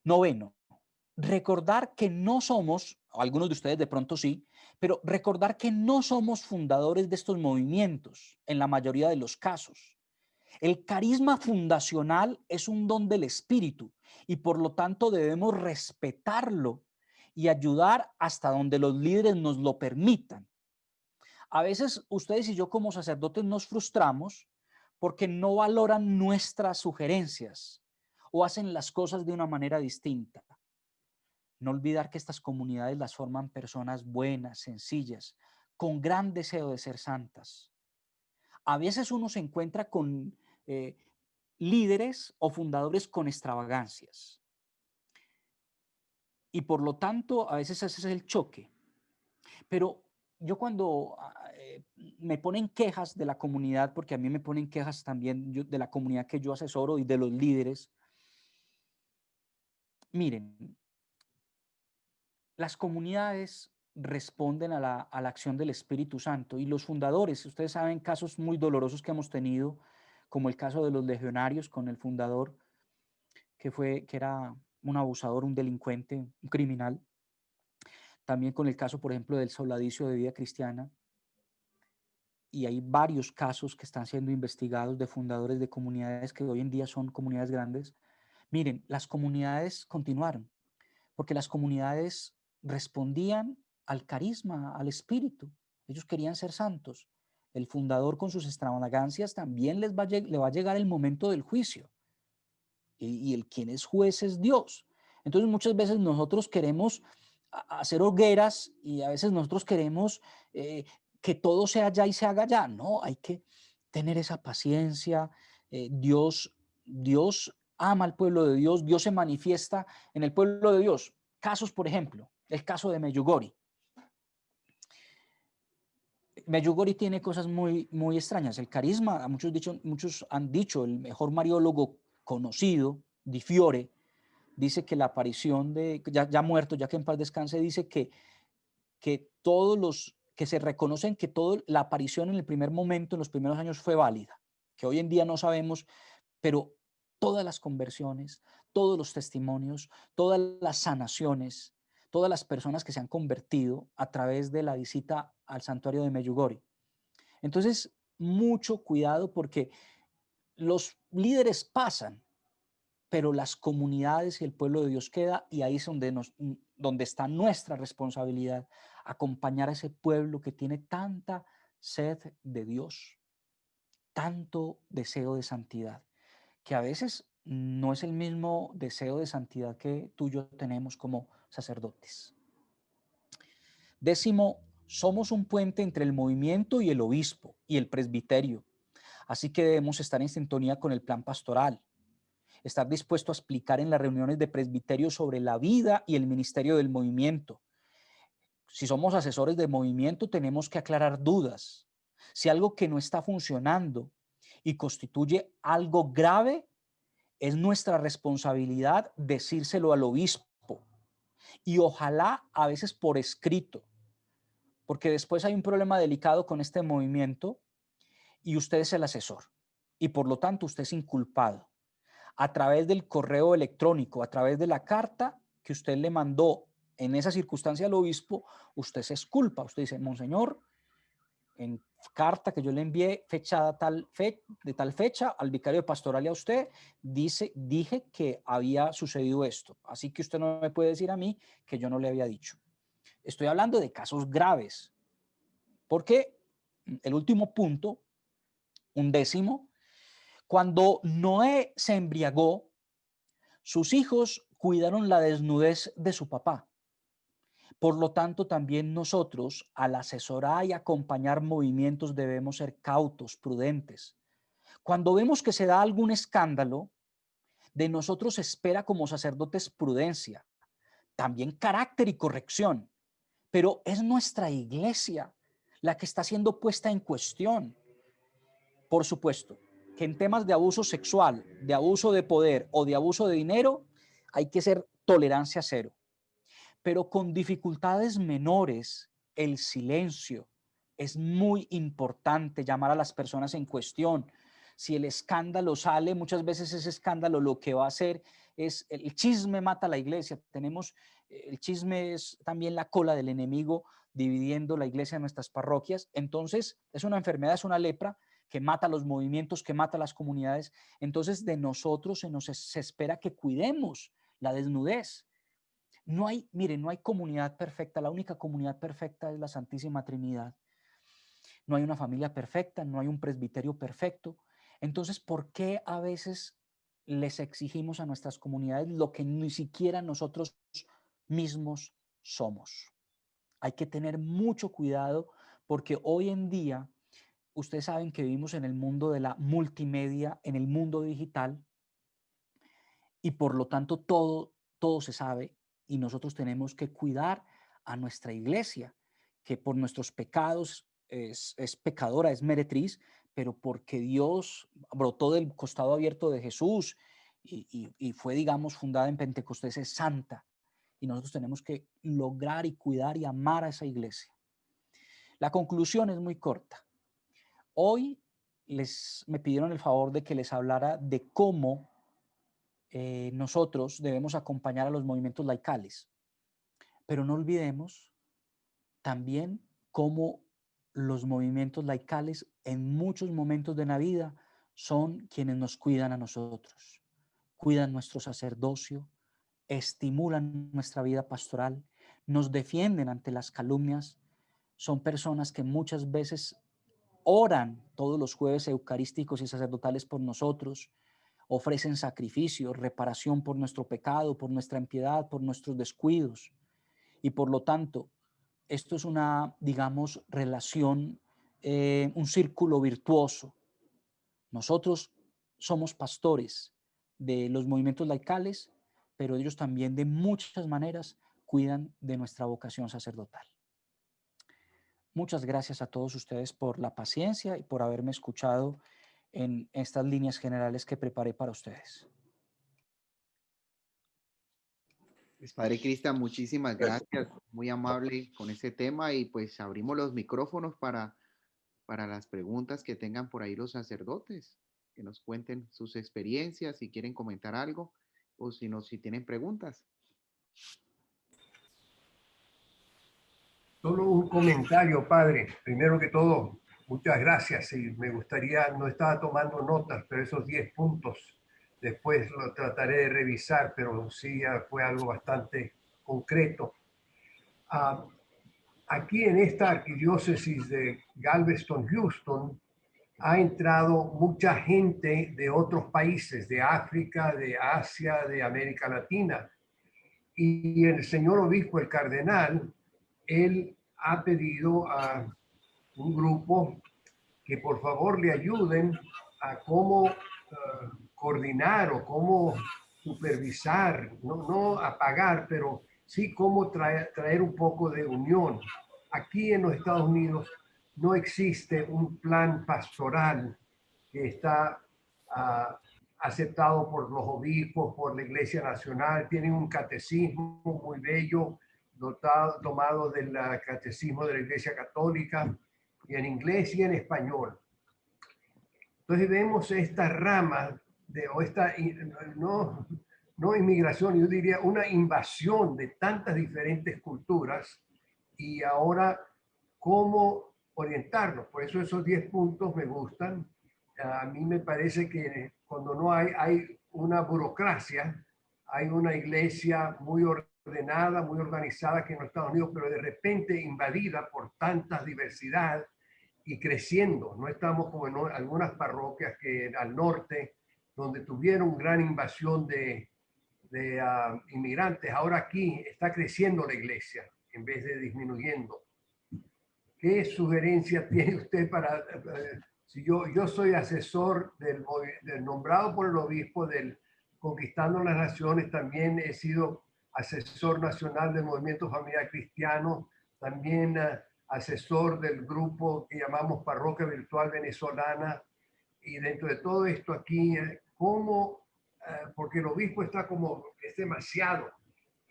Noveno, recordar que no somos, algunos de ustedes de pronto sí, pero recordar que no somos fundadores de estos movimientos en la mayoría de los casos. El carisma fundacional es un don del Espíritu y por lo tanto debemos respetarlo y ayudar hasta donde los líderes nos lo permitan. A veces ustedes y yo como sacerdotes nos frustramos porque no valoran nuestras sugerencias o hacen las cosas de una manera distinta. No olvidar que estas comunidades las forman personas buenas, sencillas, con gran deseo de ser santas. A veces uno se encuentra con eh, líderes o fundadores con extravagancias y por lo tanto a veces ese es el choque. Pero yo cuando me ponen quejas de la comunidad, porque a mí me ponen quejas también de la comunidad que yo asesoro y de los líderes, miren, las comunidades responden a la acción del Espíritu Santo y los fundadores, ustedes saben casos muy dolorosos que hemos tenido, como el caso de los legionarios con el fundador que era un abusador, un delincuente, un criminal. También con el caso, por ejemplo, del Soldadicio de Vida Cristiana. Y hay varios casos que están siendo investigados de fundadores de comunidades que hoy en día son comunidades grandes. Miren, las comunidades continuaron, porque las comunidades respondían al carisma, al espíritu. Ellos querían ser santos. El fundador con sus extravagancias también le va a llegar el momento del juicio. Y el quien es juez es Dios. Entonces muchas veces nosotros queremos hacer hogueras y a veces nosotros queremos que todo sea ya y se haga ya. No, hay que tener esa paciencia. Dios ama al pueblo de Dios. Dios se manifiesta en el pueblo de Dios. Casos, por ejemplo, el caso de Medjugorje. Medjugorje tiene cosas muy, muy extrañas. El carisma, muchos han dicho, el mejor mariólogo conocido, Di Fiore, dice que la aparición de, ya muerto, ya que en paz descanse, dice que todos los que se reconocen que la aparición en el primer momento, en los primeros años, fue válida, que hoy en día no sabemos, pero todas las conversiones, todos los testimonios, todas las sanaciones, todas las personas que se han convertido a través de la visita al santuario de Medjugorje. Entonces, mucho cuidado porque los líderes pasan, pero las comunidades y el pueblo de Dios queda y ahí es donde está nuestra responsabilidad, acompañar a ese pueblo que tiene tanta sed de Dios, tanto deseo de santidad, que a veces no es el mismo deseo de santidad que tú y yo tenemos como sacerdotes. Décimo, somos un puente entre el movimiento y el obispo y el presbiterio, así que debemos estar en sintonía con el plan pastoral, estar dispuesto a explicar en las reuniones de presbiterio sobre la vida y el ministerio del movimiento. Si somos asesores de movimiento, tenemos que aclarar dudas. Si algo que no está funcionando y constituye algo grave, es nuestra responsabilidad decírselo al obispo y ojalá a veces por escrito, porque después hay un problema delicado con este movimiento y usted es el asesor y por lo tanto usted es inculpado. A través del correo electrónico, a través de la carta que usted le mandó en esa circunstancia al obispo, usted se exculpa. Usted dice, Monseñor, en carta que yo le envié de tal fecha al vicario pastoral y a usted, dije que había sucedido esto. Así que usted no me puede decir a mí que yo no le había dicho. Estoy hablando de casos graves, porque el último punto, 11, cuando Noé se embriagó, sus hijos cuidaron la desnudez de su papá. Por lo tanto, también nosotros, al asesorar y acompañar movimientos, debemos ser cautos, prudentes. Cuando vemos que se da algún escándalo, de nosotros se espera como sacerdotes prudencia, también carácter y corrección. Pero es nuestra iglesia la que está siendo puesta en cuestión. Por supuesto, que en temas de abuso sexual, de abuso de poder o de abuso de dinero, hay que ser tolerancia cero. Pero con dificultades menores, el silencio es muy importante, llamar a las personas en cuestión. Si el escándalo sale, muchas veces ese escándalo lo que va a hacer es, el chisme mata a la iglesia. El chisme es también la cola del enemigo dividiendo la iglesia en nuestras parroquias. Entonces, es una enfermedad, es una lepra que mata los movimientos, que mata las comunidades. Entonces, de nosotros se espera que cuidemos la desnudez. Miren, no hay comunidad perfecta, la única comunidad perfecta es la Santísima Trinidad. no hay una familia perfecta, no hay un presbiterio perfecto. Entonces, ¿por qué a veces les exigimos a nuestras comunidades lo que ni siquiera nosotros mismos somos? Hay que tener mucho cuidado porque hoy en día, ustedes saben que vivimos en el mundo de la multimedia, en el mundo digital, y por lo tanto todo se sabe y nosotros tenemos que cuidar a nuestra iglesia, que por nuestros pecados es pecadora, es meretriz, pero porque Dios brotó del costado abierto de Jesús y fue, digamos, fundada en Pentecostés, es santa. Y nosotros tenemos que lograr y cuidar y amar a esa iglesia. La conclusión es muy corta. Hoy me pidieron el favor de que les hablara de cómo nosotros debemos acompañar a los movimientos laicales, pero no olvidemos también cómo los movimientos laicales en muchos momentos de la vida son quienes nos cuidan a nosotros, cuidan nuestro sacerdocio, estimulan nuestra vida pastoral, nos defienden ante las calumnias, son personas que muchas veces oran todos los jueves eucarísticos y sacerdotales por nosotros, ofrecen sacrificios, reparación por nuestro pecado, por nuestra impiedad, por nuestros descuidos. Y por lo tanto, esto es una, digamos, relación, un círculo virtuoso. Nosotros somos pastores de los movimientos laicales, pero ellos también de muchas maneras cuidan de nuestra vocación sacerdotal. Muchas gracias a todos ustedes por la paciencia y por haberme escuchado en estas líneas generales que preparé para ustedes. Pues Padre Cristian, muchísimas gracias, muy amable con ese tema y pues abrimos los micrófonos para las preguntas que tengan por ahí los sacerdotes, que nos cuenten sus experiencias, si quieren comentar algo o si no, si tienen preguntas. Solo un comentario, padre. Primero que todo, muchas gracias. Y me gustaría, no estaba tomando notas, pero esos 10 puntos después lo trataré de revisar, pero sí fue algo bastante concreto. Aquí en esta arquidiócesis de Galveston, Houston, ha entrado mucha gente de otros países, de África, de Asia, de América Latina. Y el señor obispo, el cardenal, él ha pedido a un grupo que por favor le ayuden a cómo coordinar o cómo supervisar, no apagar, pero sí cómo traer un poco de unión. Aquí en los Estados Unidos no existe un plan pastoral que está aceptado por los obispos, por la Iglesia Nacional. Tienen un catecismo muy bello, tomado del catecismo de la Iglesia Católica, y en inglés y en español. Entonces vemos esta rama o esta no inmigración, yo diría una invasión de tantas diferentes culturas, y ahora cómo orientarnos. Por eso esos 10 puntos me gustan. A mí me parece que cuando no hay una burocracia, hay una iglesia muy ordenada, muy organizada que en los Estados Unidos, pero de repente invadida por tanta diversidad y creciendo. No estamos como en algunas parroquias que al norte, donde tuvieron gran invasión de inmigrantes. Ahora aquí está creciendo la iglesia en vez de disminuyendo. ¿Qué sugerencia tiene usted para... si yo soy asesor del nombrado por el obispo del Conquistando las Naciones, también he sido asesor nacional del Movimiento Familiar Cristiano, también asesor del grupo que llamamos Parroquia Virtual Venezolana, y dentro de todo esto aquí, ¿cómo? Porque el obispo está como, es demasiado.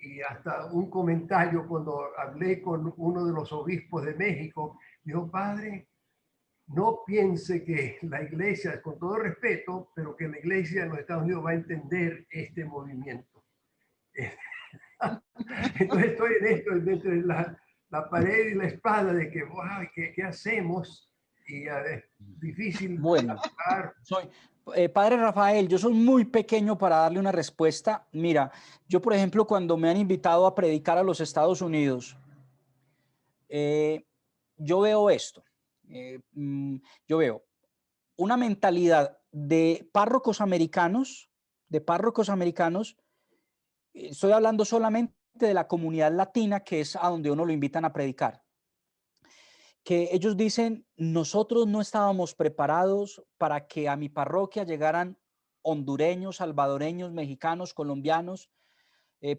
Y hasta un comentario cuando hablé con uno de los obispos de México, dijo: padre, no piense que la iglesia, con todo respeto, pero que la iglesia en los Estados Unidos va a entender este movimiento. Entonces estoy en esto, entre la pared y la espada, de que, wow, ¿qué hacemos? Y es difícil. Bueno, padre Rafael, yo soy muy pequeño para darle una respuesta. Mira, yo por ejemplo, cuando me han invitado a predicar a los Estados Unidos, yo veo esto. Yo veo una mentalidad de párrocos americanos, estoy hablando solamente de la comunidad latina, que es a donde uno lo invitan a predicar, que ellos dicen, nosotros no estábamos preparados para que a mi parroquia llegaran hondureños, salvadoreños, mexicanos, colombianos,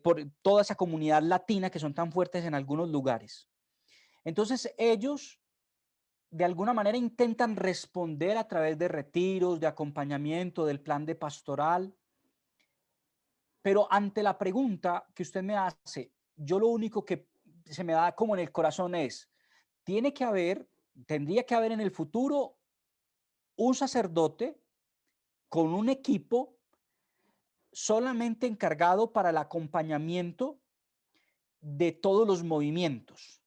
por toda esa comunidad latina que son tan fuertes en algunos lugares. Entonces ellos de alguna manera intentan responder a través de retiros, de acompañamiento, del plan de pastoral, pero ante la pregunta que usted me hace, yo lo único que se me da como en el corazón es, tendría que haber en el futuro un sacerdote con un equipo solamente encargado para el acompañamiento de todos los movimientos.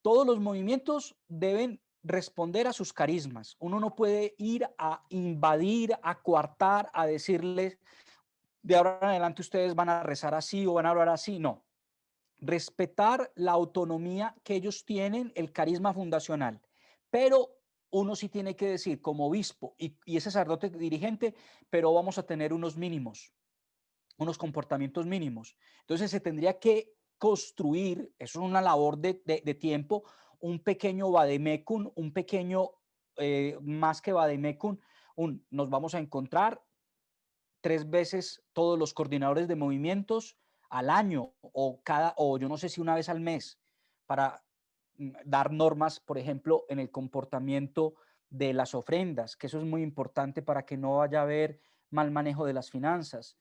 Todos los movimientos deben responder a sus carismas. Uno no puede ir a invadir, a coartar, a decirles, de ahora en adelante ustedes van a rezar así o van a hablar así. No. Respetar la autonomía que ellos tienen, el carisma fundacional. Pero uno sí tiene que decir, como obispo y ese sacerdote dirigente, pero vamos a tener unos mínimos, unos comportamientos mínimos. Entonces se tendría que construir, eso es una labor de tiempo, un pequeño vademecum, un pequeño, más que vademecum, nos vamos a encontrar 3 veces todos los coordinadores de movimientos al año o yo no sé si una vez al mes para dar normas, por ejemplo, en el comportamiento de las ofrendas, que eso es muy importante para que no vaya a haber mal manejo de las finanzas.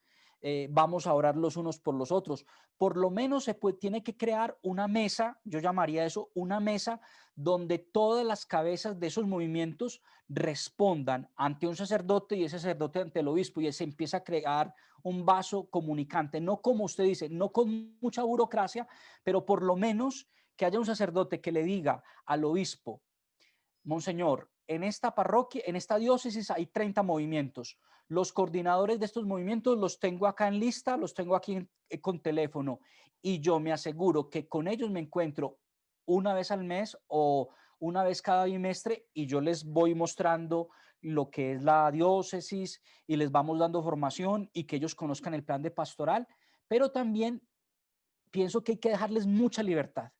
Vamos a orar los unos por los otros. Por lo menos tiene que crear una mesa, yo llamaría eso una mesa, donde todas las cabezas de esos movimientos respondan ante un sacerdote y ese sacerdote ante el obispo y se empieza a crear un vaso comunicante, no como usted dice, no con mucha burocracia, pero por lo menos que haya un sacerdote que le diga al obispo, Monseñor, en esta parroquia, en esta diócesis hay 30 movimientos. Los coordinadores de estos movimientos los tengo acá en lista, los tengo aquí con teléfono y yo me aseguro que con ellos me encuentro una vez al mes o una vez cada bimestre y yo les voy mostrando lo que es la diócesis y les vamos dando formación y que ellos conozcan el plan de pastoral, pero también pienso que hay que dejarles mucha libertad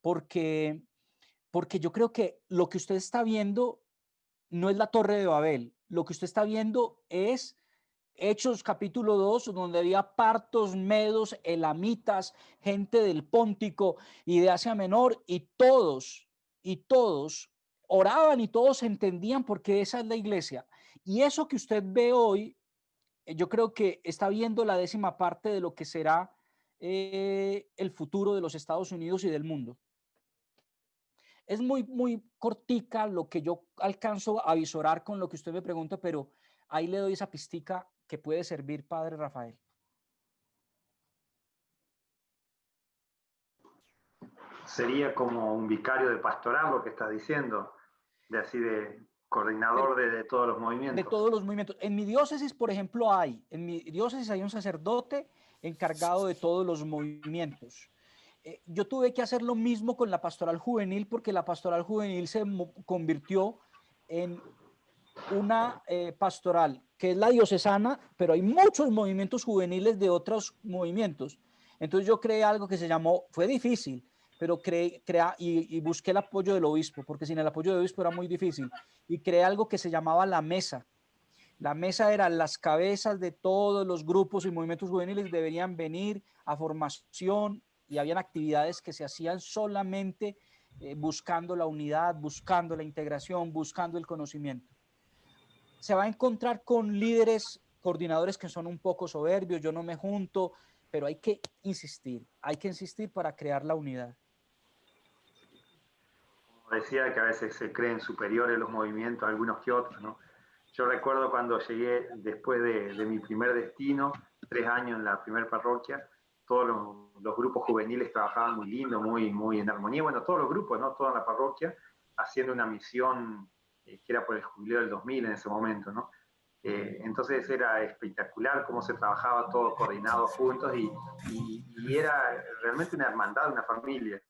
porque yo creo que lo que usted está viendo no es la Torre de Babel. Lo que usted está viendo es Hechos capítulo 2, donde había partos, medos, elamitas, gente del Póntico y de Asia Menor, y todos oraban y todos entendían porque esa es la iglesia. Y eso que usted ve hoy, yo creo que está viendo la 10ª parte de lo que será el futuro de los Estados Unidos y del mundo. Es muy cortica lo que yo alcanzo a visorar con lo que usted me pregunta, pero ahí le doy esa pistica que puede servir, padre Rafael. Sería como un vicario de pastoral lo que estás diciendo, de coordinador de todos los movimientos. De todos los movimientos. En mi diócesis, por ejemplo, en mi diócesis hay un sacerdote encargado de todos los movimientos. Yo tuve que hacer lo mismo con la pastoral juvenil porque la pastoral juvenil se convirtió en una pastoral que es la diocesana, pero hay muchos movimientos juveniles de otros movimientos. Entonces yo creé algo que se llamó, fue difícil, pero y busqué el apoyo del obispo, porque sin el apoyo del obispo era muy difícil, y creé algo que se llamaba la mesa. La mesa era las cabezas de todos los grupos y movimientos juveniles deberían venir a formación y habían actividades que se hacían solamente buscando la unidad, buscando la integración, buscando el conocimiento. Se va a encontrar con líderes, coordinadores que son un poco soberbios, yo no me junto, pero hay que insistir para crear la unidad. Como decía, que a veces se creen superiores los movimientos, algunos que otros, ¿no? Yo recuerdo cuando llegué después de mi primer destino, 3 años en la primera parroquia, todos los grupos juveniles trabajaban muy lindo, muy en armonía, bueno, todos los grupos, ¿no? Toda la parroquia, haciendo una misión que era por el jubileo del 2000 en ese momento, ¿no? Entonces era espectacular cómo se trabajaba todo coordinado juntos y era realmente una hermandad, una familia.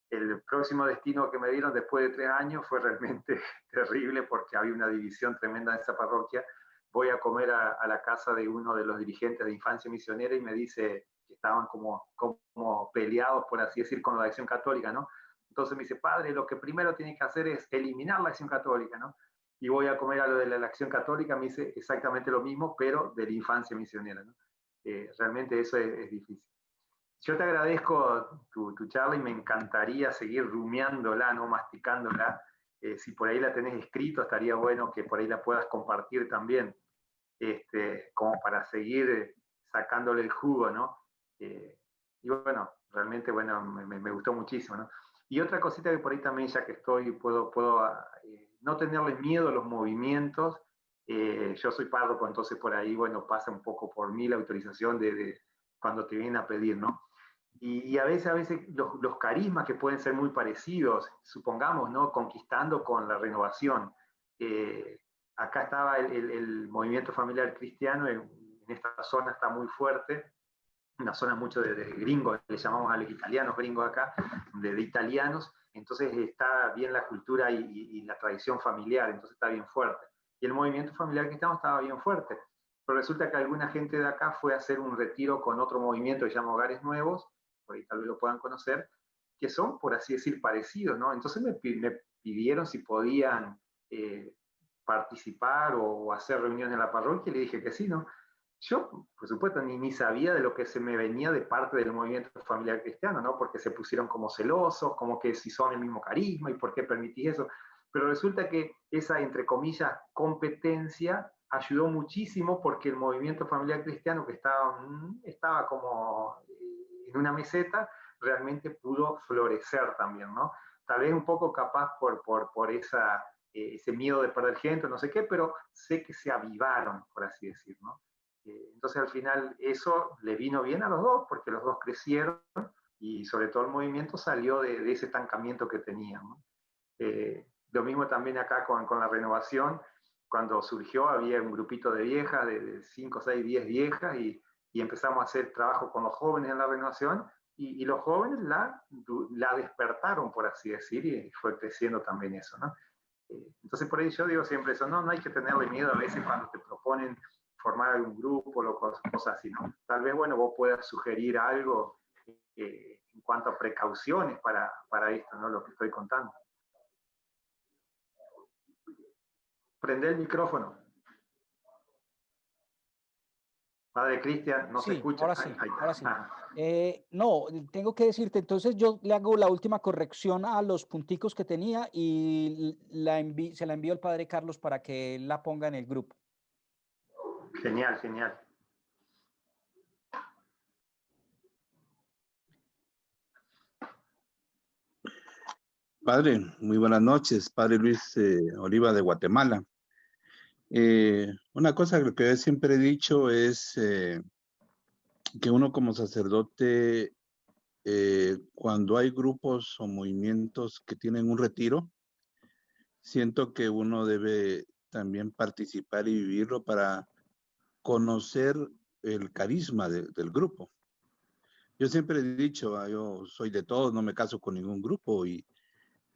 El próximo destino que me dieron después de 3 años fue realmente terrible porque había una división tremenda en esa parroquia. Voy a comer a la casa de uno de los dirigentes de Infancia Misionera y me dice que estaban como peleados, por así decir, con la Acción Católica, ¿no? Entonces me dice, padre, lo que primero tiene que hacer es eliminar la Acción Católica, ¿no? Y voy a comer a lo de la Acción Católica, me dice exactamente lo mismo, pero de la Infancia Misionera, ¿no? Realmente eso es difícil. Yo te agradezco tu charla y me encantaría seguir rumiándola, ¿no? Masticándola. Si por ahí la tenés escrito, estaría bueno que por ahí la puedas compartir también, como para seguir sacándole el jugo, ¿no? Y bueno, realmente, bueno, me gustó muchísimo, ¿no? Y otra cosita que por ahí también, ya que estoy, puedo no tenerles miedo a los movimientos. Yo soy párroco, entonces por ahí, bueno, pasa un poco por mí la autorización de cuando te vienen a pedir, ¿no? Y a veces los carismas que pueden ser muy parecidos, supongamos, ¿no? Conquistando con la renovación. Acá estaba el movimiento familiar cristiano, en esta zona está muy fuerte, una zona mucho de gringos, le llamamos a los italianos gringos acá, de italianos, entonces está bien la cultura y la tradición familiar, entonces está bien fuerte. Y el movimiento familiar cristiano estaba bien fuerte. Pero resulta que alguna gente de acá fue a hacer un retiro con otro movimiento que se llama Hogares Nuevos, por ahí tal vez lo puedan conocer, que son, por así decir, parecidos, ¿no? Entonces me pidieron si podían participar o hacer reuniones en la parroquia y le dije que sí, ¿no? Yo, por supuesto, ni sabía de lo que se me venía de parte del movimiento familiar cristiano, ¿no? Porque se pusieron como celosos, como que si son el mismo carisma y por qué permitís eso. Pero resulta que esa, entre comillas, competencia ayudó muchísimo porque el movimiento familiar cristiano que estaba como en una meseta, realmente pudo florecer también, ¿no? Tal vez un poco capaz por ese miedo de perder gente, no sé qué, pero sé que se avivaron, por así decir, ¿no? Entonces al final eso le vino bien a los dos, porque los dos crecieron y sobre todo el movimiento salió de ese estancamiento que tenían, ¿no? Lo mismo también acá con la renovación, cuando surgió había un grupito de viejas, de 5, 6, 10 viejas, y empezamos a hacer trabajo con los jóvenes en la renovación, y los jóvenes la despertaron, por así decir, y fue creciendo también eso, ¿no? Entonces por ahí yo digo siempre eso, no hay que tenerle miedo a veces cuando te proponen formar algún grupo o cosas así, ¿no? Tal vez, bueno, vos puedas sugerir algo en cuanto a precauciones para esto, ¿no? Lo que estoy contando. Prende el micrófono. Padre Cristian, ¿no se Sí, escucha? ahora sí, ahora sí. Ah, No, tengo que decirte, entonces yo le hago la última corrección a los punticos que tenía y se la envío al padre Carlos para que él la ponga en el grupo. genial, genial. Padre, muy buenas noches. Padre Luis Oliva de Guatemala. Una cosa que yo siempre he dicho es que uno como sacerdote, cuando hay grupos o movimientos que tienen un retiro, siento que uno debe también participar y vivirlo para conocer el carisma del grupo. Yo siempre he dicho, yo soy de todos, no me caso con ningún grupo,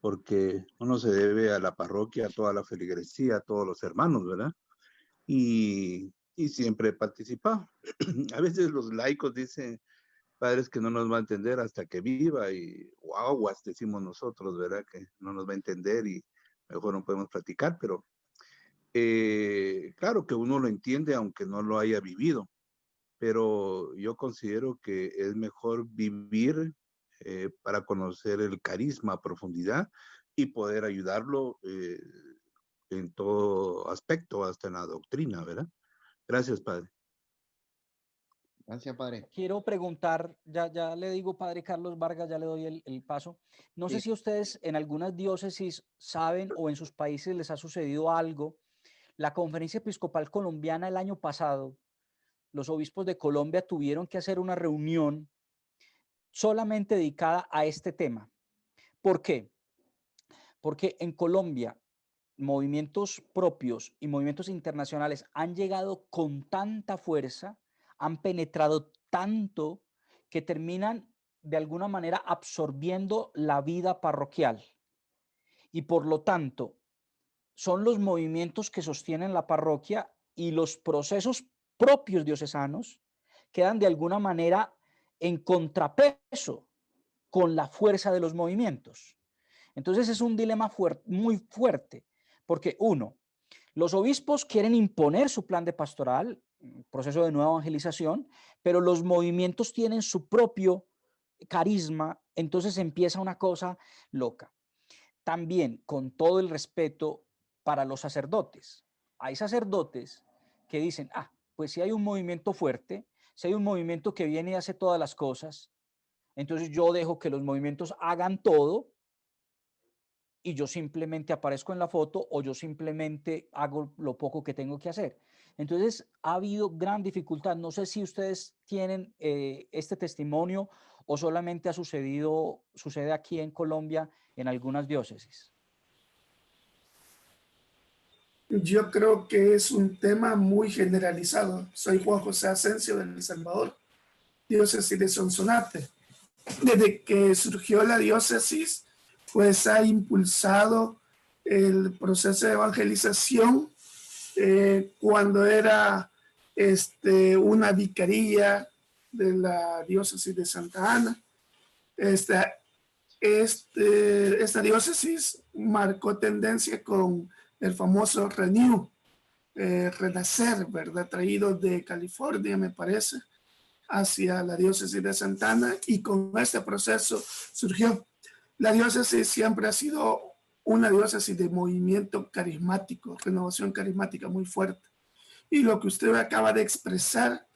porque uno se debe a la parroquia, a toda la feligresía, a todos los hermanos, ¿verdad? Y siempre he participado. A veces los laicos dicen, padres, que no nos va a entender hasta que viva, y guaguas decimos nosotros, ¿verdad? Que no nos va a entender y mejor no podemos platicar, pero claro que uno lo entiende aunque no lo haya vivido, pero yo considero que es mejor vivir para conocer el carisma a profundidad y poder ayudarlo en todo aspecto, hasta en la doctrina, ¿verdad? Gracias, padre. Gracias, padre. Quiero preguntar, ya le digo, padre Carlos Vargas, ya le doy el paso. No sé si ustedes en algunas diócesis saben o en sus países les ha sucedido algo. La Conferencia Episcopal Colombiana el año pasado, los obispos de Colombia tuvieron que hacer una reunión solamente dedicada a este tema. ¿Por qué? Porque en Colombia movimientos propios y movimientos internacionales han llegado con tanta fuerza, han penetrado tanto que terminan de alguna manera absorbiendo la vida parroquial y por lo tanto son los movimientos que sostienen la parroquia y los procesos propios diocesanos quedan de alguna manera en contrapeso con la fuerza de los movimientos. Entonces es un dilema muy fuerte, porque uno, los obispos quieren imponer su plan de pastoral, proceso de nueva evangelización, pero los movimientos tienen su propio carisma, entonces empieza una cosa loca. También, con todo el respeto para los sacerdotes, hay sacerdotes que dicen, pues si hay un movimiento fuerte, si hay un movimiento que viene y hace todas las cosas, entonces yo dejo que los movimientos hagan todo y yo simplemente aparezco en la foto o yo simplemente hago lo poco que tengo que hacer. Entonces ha habido gran dificultad. No sé si ustedes tienen este testimonio o solamente sucede aquí en Colombia en algunas diócesis. Yo creo que es un tema muy generalizado. Soy Juan José Asensio de El Salvador, diócesis de Sonsonate. Desde que surgió la diócesis, pues ha impulsado el proceso de evangelización cuando era una vicaría de la diócesis de Santa Ana. Esta diócesis marcó tendencia con el famoso renacer, ¿verdad? Traído de California, me parece, hacia la diócesis de Santa Ana, y con este proceso surgió. La diócesis siempre ha sido una diócesis de movimiento carismático, renovación carismática muy fuerte. Y lo que usted acaba de expresar,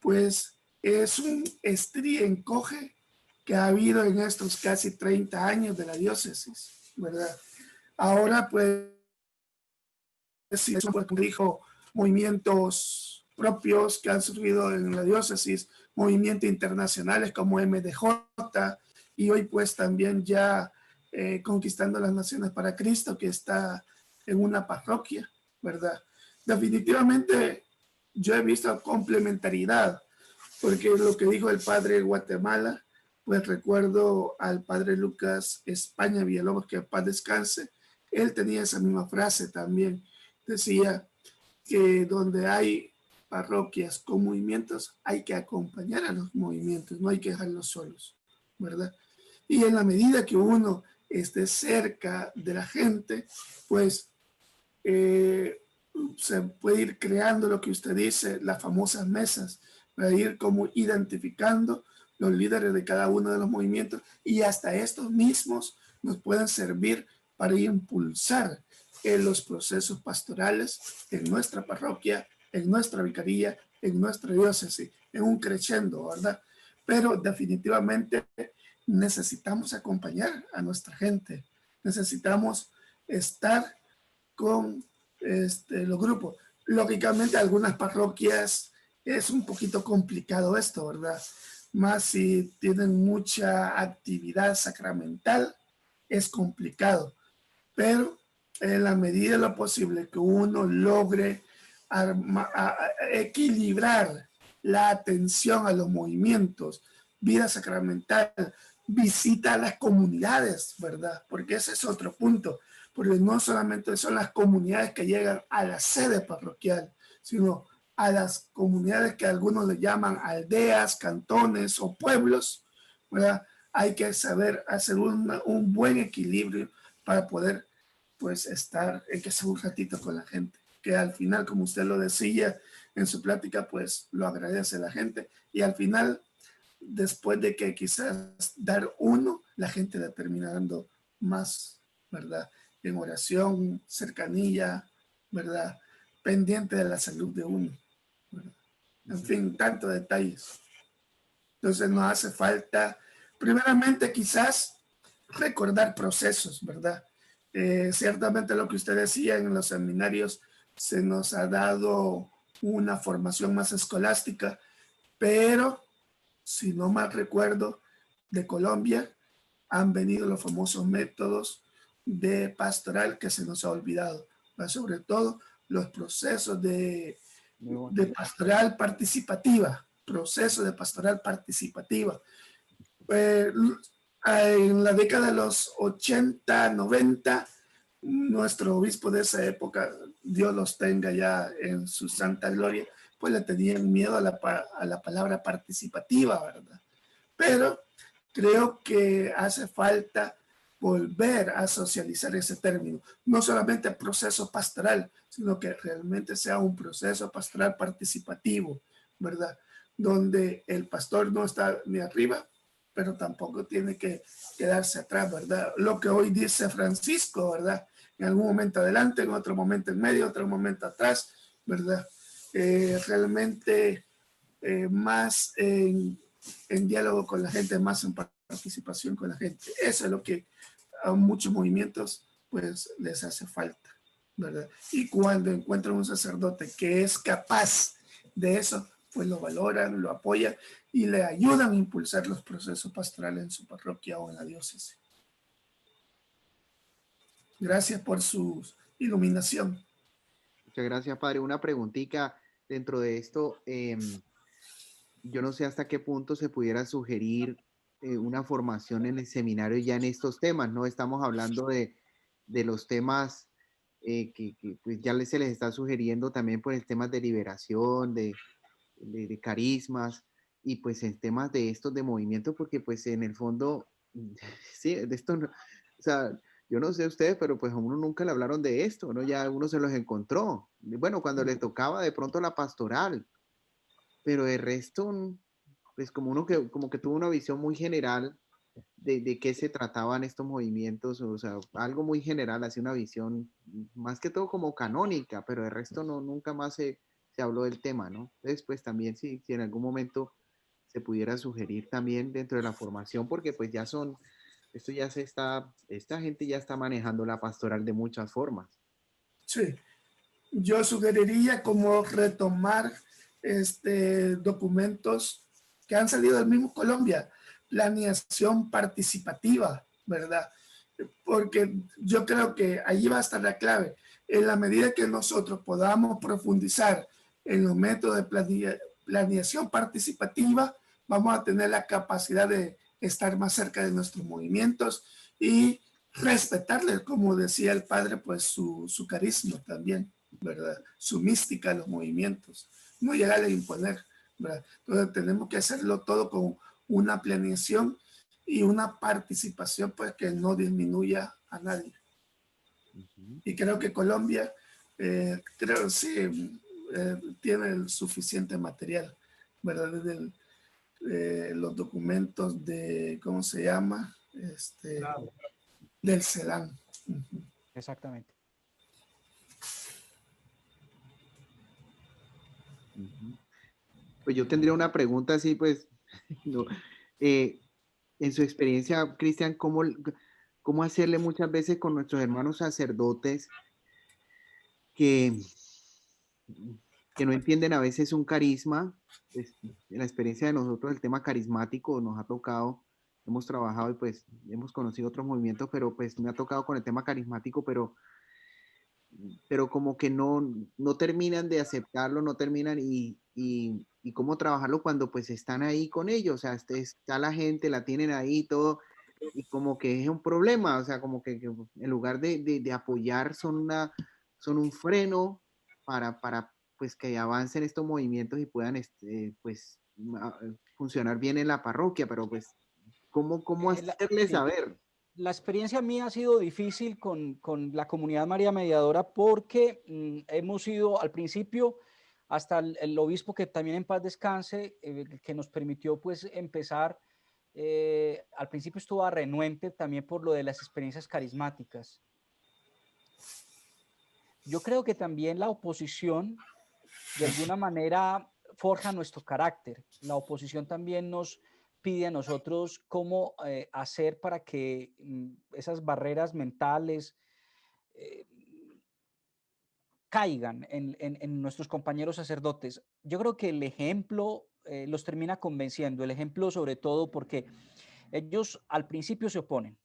pues es un estría encoge que ha habido en estos casi 30 años de la diócesis, ¿verdad? Ahora, pues, sí, como dijo, movimientos propios que han surgido en la diócesis, movimientos internacionales como MDJ, y hoy pues también ya Conquistando las Naciones para Cristo, que está en una parroquia, ¿verdad? Definitivamente yo he visto complementariedad, porque lo que dijo el padre de Guatemala, pues recuerdo al padre Lucas España Villalobos, que en paz descanse, él tenía esa misma frase también, decía que donde hay parroquias con movimientos hay que acompañar a los movimientos, no hay que dejarlos solos, ¿verdad? Y en la medida que uno esté cerca de la gente, pues se puede ir creando lo que usted dice, las famosas mesas, para ir como identificando los líderes de cada uno de los movimientos, y hasta estos mismos nos pueden servir para impulsar los procesos pastorales en nuestra parroquia, en nuestra vicaría, en nuestra diócesis, en un crescendo, ¿verdad? Pero definitivamente necesitamos acompañar a nuestra gente, necesitamos estar con los grupos. Lógicamente, algunas parroquias es un poquito complicado esto, ¿verdad? Más si tienen mucha actividad sacramental, es complicado. Pero en la medida de lo posible que uno logre equilibrar la atención a los movimientos, vida sacramental, visita a las comunidades, ¿verdad? Porque ese es otro punto, porque no solamente son las comunidades que llegan a la sede parroquial, sino a las comunidades que algunos le llaman aldeas, cantones o pueblos, ¿verdad? Hay que saber hacer un buen equilibrio para poder, pues, estar, hay que hacer un ratito con la gente, que al final, como usted lo decía en su plática, pues lo agradece la gente, y al final, después de que quizás dar uno, la gente le termina dando más, ¿verdad? En oración, cercanía, ¿verdad? Pendiente de la salud de uno, ¿verdad? En fin, tantos detalles. Entonces nos hace falta, primeramente quizás, recordar procesos, ¿verdad? Ciertamente lo que usted decía en los seminarios, se nos ha dado una formación más escolástica, pero si no mal recuerdo, de Colombia han venido los famosos métodos de pastoral que se nos ha olvidado, ¿verdad? Sobre todo los procesos de pastoral participativa, En la década de los 80, 90, nuestro obispo de esa época, Dios los tenga ya en su santa gloria, pues le tenían miedo a la palabra participativa, ¿verdad? Pero creo que hace falta volver a socializar ese término, no solamente el proceso pastoral, sino que realmente sea un proceso pastoral participativo, ¿verdad? Donde el pastor no está ni arriba, pero tampoco tiene que quedarse atrás, ¿verdad? Lo que hoy dice Francisco, ¿verdad? En algún momento adelante, en otro momento en medio, otro momento atrás, ¿verdad? Realmente más en diálogo con la gente, más en participación con la gente. Eso es lo que a muchos movimientos pues les hace falta, ¿verdad? Y cuando encuentran un sacerdote que es capaz de eso, pues lo valoran, lo apoyan y le ayudan a impulsar los procesos pastorales en su parroquia o en la diócesis. Gracias por su iluminación. Muchas gracias, padre. Una preguntita dentro de esto. Yo no sé hasta qué punto se pudiera sugerir una formación en el seminario ya en estos temas, ¿no? Estamos hablando de los temas que pues ya se les está sugiriendo también por el tema de liberación, de carismas y pues en temas de estos de movimiento, porque pues en el fondo, sí, de esto, no, o sea, yo no sé ustedes, pero pues a uno nunca le hablaron de esto, ¿no? Ya uno se los encontró. Bueno, cuando le tocaba de pronto la pastoral, pero el resto, pues como que tuvo una visión muy general de qué se trataban estos movimientos, o sea, algo muy general, así una visión más que todo como canónica, pero el resto no, nunca más se habló del tema, ¿no? Entonces, pues también si en algún momento se pudiera sugerir también dentro de la formación, porque pues ya son, esto ya se está, esta gente ya está manejando la pastoral de muchas formas. Sí, yo sugeriría como retomar documentos que han salido del mismo Colombia, planeación participativa, ¿verdad? Porque yo creo que allí va a estar la clave. En la medida que nosotros podamos profundizar en los métodos de planeación participativa, vamos a tener la capacidad de estar más cerca de nuestros movimientos y respetarles, como decía el padre, pues su carisma también, ¿verdad? Su mística a los movimientos, no llegar a imponer, ¿verdad? Entonces tenemos que hacerlo todo con una planeación y una participación pues que no disminuya a nadie. Y creo que Colombia, creo sí, tiene el suficiente material, ¿verdad? Desde los documentos de, ¿cómo se llama? Claro. Del CELAM. Exactamente. Pues yo tendría una pregunta así, pues, no, en su experiencia, Cristian, ¿cómo hacerle muchas veces con nuestros hermanos sacerdotes que, que no entienden a veces un carisma? Pues, en la experiencia de nosotros, el tema carismático nos ha tocado, hemos trabajado y pues hemos conocido otros movimientos, pero pues me ha tocado con el tema carismático, pero como que no terminan de aceptarlo, no terminan y cómo trabajarlo cuando pues están ahí con ellos, o sea, está la gente, la tienen ahí todo, y como que es un problema, o sea, como que en lugar de apoyar son un freno para pues que avancen estos movimientos y puedan pues funcionar bien en la parroquia, pero pues, ¿cómo hacerles Sí. saber? La experiencia mía ha sido difícil con la comunidad María Mediadora porque hemos ido al principio hasta el obispo, que también en paz descanse, que nos permitió pues empezar. Al principio estuvo renuente también por lo de las experiencias carismáticas. Yo creo que también la oposición de alguna manera forja nuestro carácter. La oposición también nos pide a nosotros cómo hacer para que esas barreras mentales eh, caigan en nuestros compañeros sacerdotes. Yo creo que el ejemplo los termina convenciendo, el ejemplo sobre todo porque ellos al principio se oponen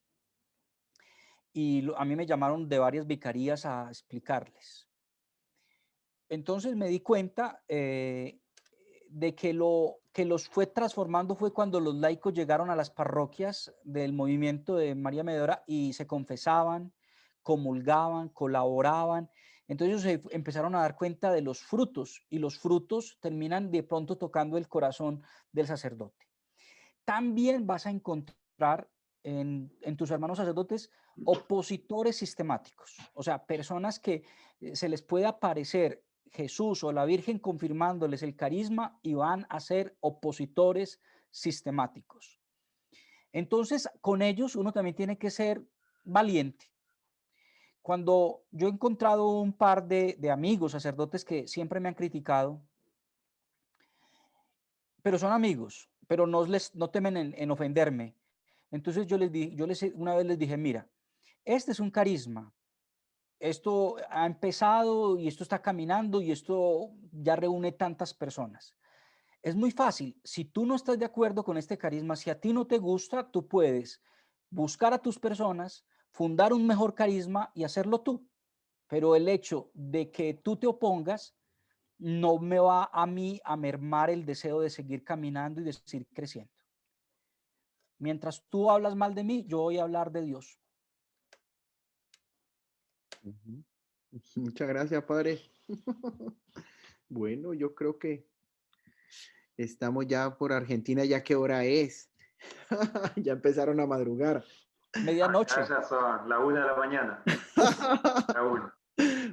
y a mí me llamaron de varias vicarías a explicarles. Entonces me di cuenta de que lo que los fue transformando fue cuando los laicos llegaron a las parroquias del movimiento de María Mediadora y se confesaban, comulgaban, colaboraban. Entonces ellos se empezaron a dar cuenta de los frutos y los frutos terminan de pronto tocando el corazón del sacerdote. También vas a encontrar en tus hermanos sacerdotes opositores sistemáticos, o sea, personas que se les puede aparecer Jesús o la Virgen confirmándoles el carisma y van a ser opositores sistemáticos. Entonces, con ellos uno también tiene que ser valiente. Cuando yo he encontrado un par de amigos sacerdotes que siempre me han criticado, pero son amigos, pero no temen en ofenderme. Entonces una vez les dije, mira, este es un carisma, esto ha empezado y esto está caminando y esto ya reúne tantas personas. Es muy fácil, si tú no estás de acuerdo con este carisma, si a ti no te gusta, tú puedes buscar a tus personas, fundar un mejor carisma y hacerlo tú. Pero el hecho de que tú te opongas no me va a mí a mermar el deseo de seguir caminando y de seguir creciendo. Mientras tú hablas mal de mí, yo voy a hablar de Dios. Muchas gracias, padre. Bueno, yo creo que estamos ya por Argentina. ¿Ya qué hora es? Ya empezaron a madrugar. Medianoche. Acá ya son la 1 de la mañana. La 1.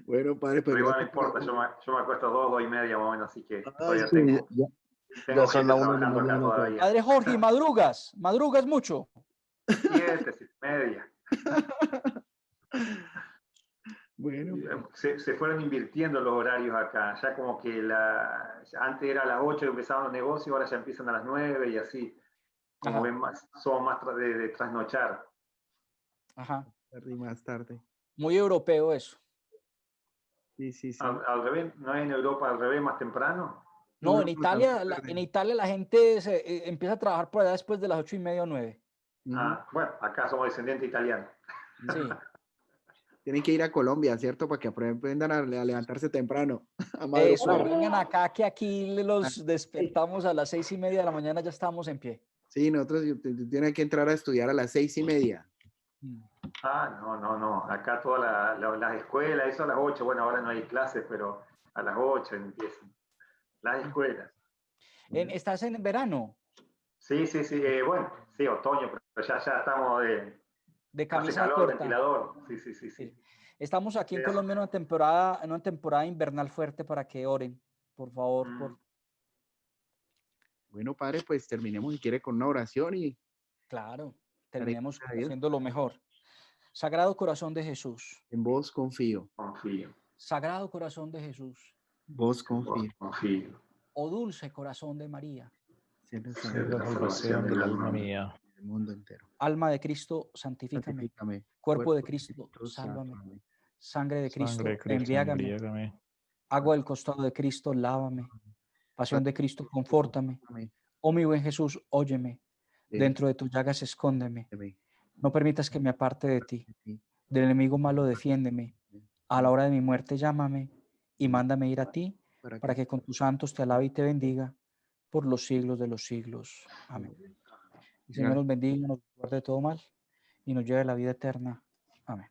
Bueno, padre, pues Pero igual no gracias. importa, yo me acuesto 2, 2 y media más o menos, así que Ay, todavía sí, tengo Ya son gente la 1 de la trabajando acá mañana. todavía. Padre Jorge, madrugas mucho. 7, 7:30. Bueno, Se fueron invirtiendo los horarios acá, ya como que antes era a las 8 que empezaban los negocios, ahora ya empiezan a las 9 y así, como Ajá. ven, somos más de trasnochar. Ajá. más tarde. Muy europeo eso. Sí, sí, sí. Al revés, ¿no hay en Europa al revés más temprano? No, en No, Italia, también tarde. en Italia la gente empieza a trabajar por allá después de las 8:30 o 9. Bueno, acá somos descendientes italianos. Sí. Tienen que ir a Colombia, ¿cierto? Para que aprendan a levantarse temprano, a Eso, madrugar. vengan acá que aquí los despertamos a las 6:30 de la mañana, ya estamos en pie. Sí, nosotros tienen que entrar a estudiar a las 6:30. No. Acá todas las escuelas, eso a las 8. Bueno, ahora no hay clases, pero a las 8 empiezan las escuelas. ¿Estás en verano? Sí. Bueno, sí, otoño, pero ya estamos De hace camisa calor, corta. ventilador. Sí. Sí. Estamos aquí en Colombia en una temporada invernal fuerte para que oren, por favor. Bueno, padre, pues terminemos si quiere con una oración y Claro, terminemos gracias a Dios. haciendo lo mejor. Sagrado corazón de Jesús. En vos confío. Confío. Sagrado corazón de Jesús. Vos confío. Confío. Oh dulce corazón de María. Ser la salvación del alma mía. El mundo entero. Alma de Cristo, santifícame. Santifícame. Cuerpo de Cristo, sálvame. Sangre de Cristo, embriágame. Agua del costado de Cristo, lávame. Pasión de Cristo, confórtame. Oh mi buen Jesús, óyeme. Dentro de tus llagas escóndeme. No permitas que me aparte de ti. Del enemigo malo defiéndeme. A la hora de mi muerte llámame y mándame ir a ti para que con tus santos te alabe y te bendiga por los siglos de los siglos. Amén. El Señor nos bendiga, nos guarde de todo mal y nos lleve a la vida eterna. Amén.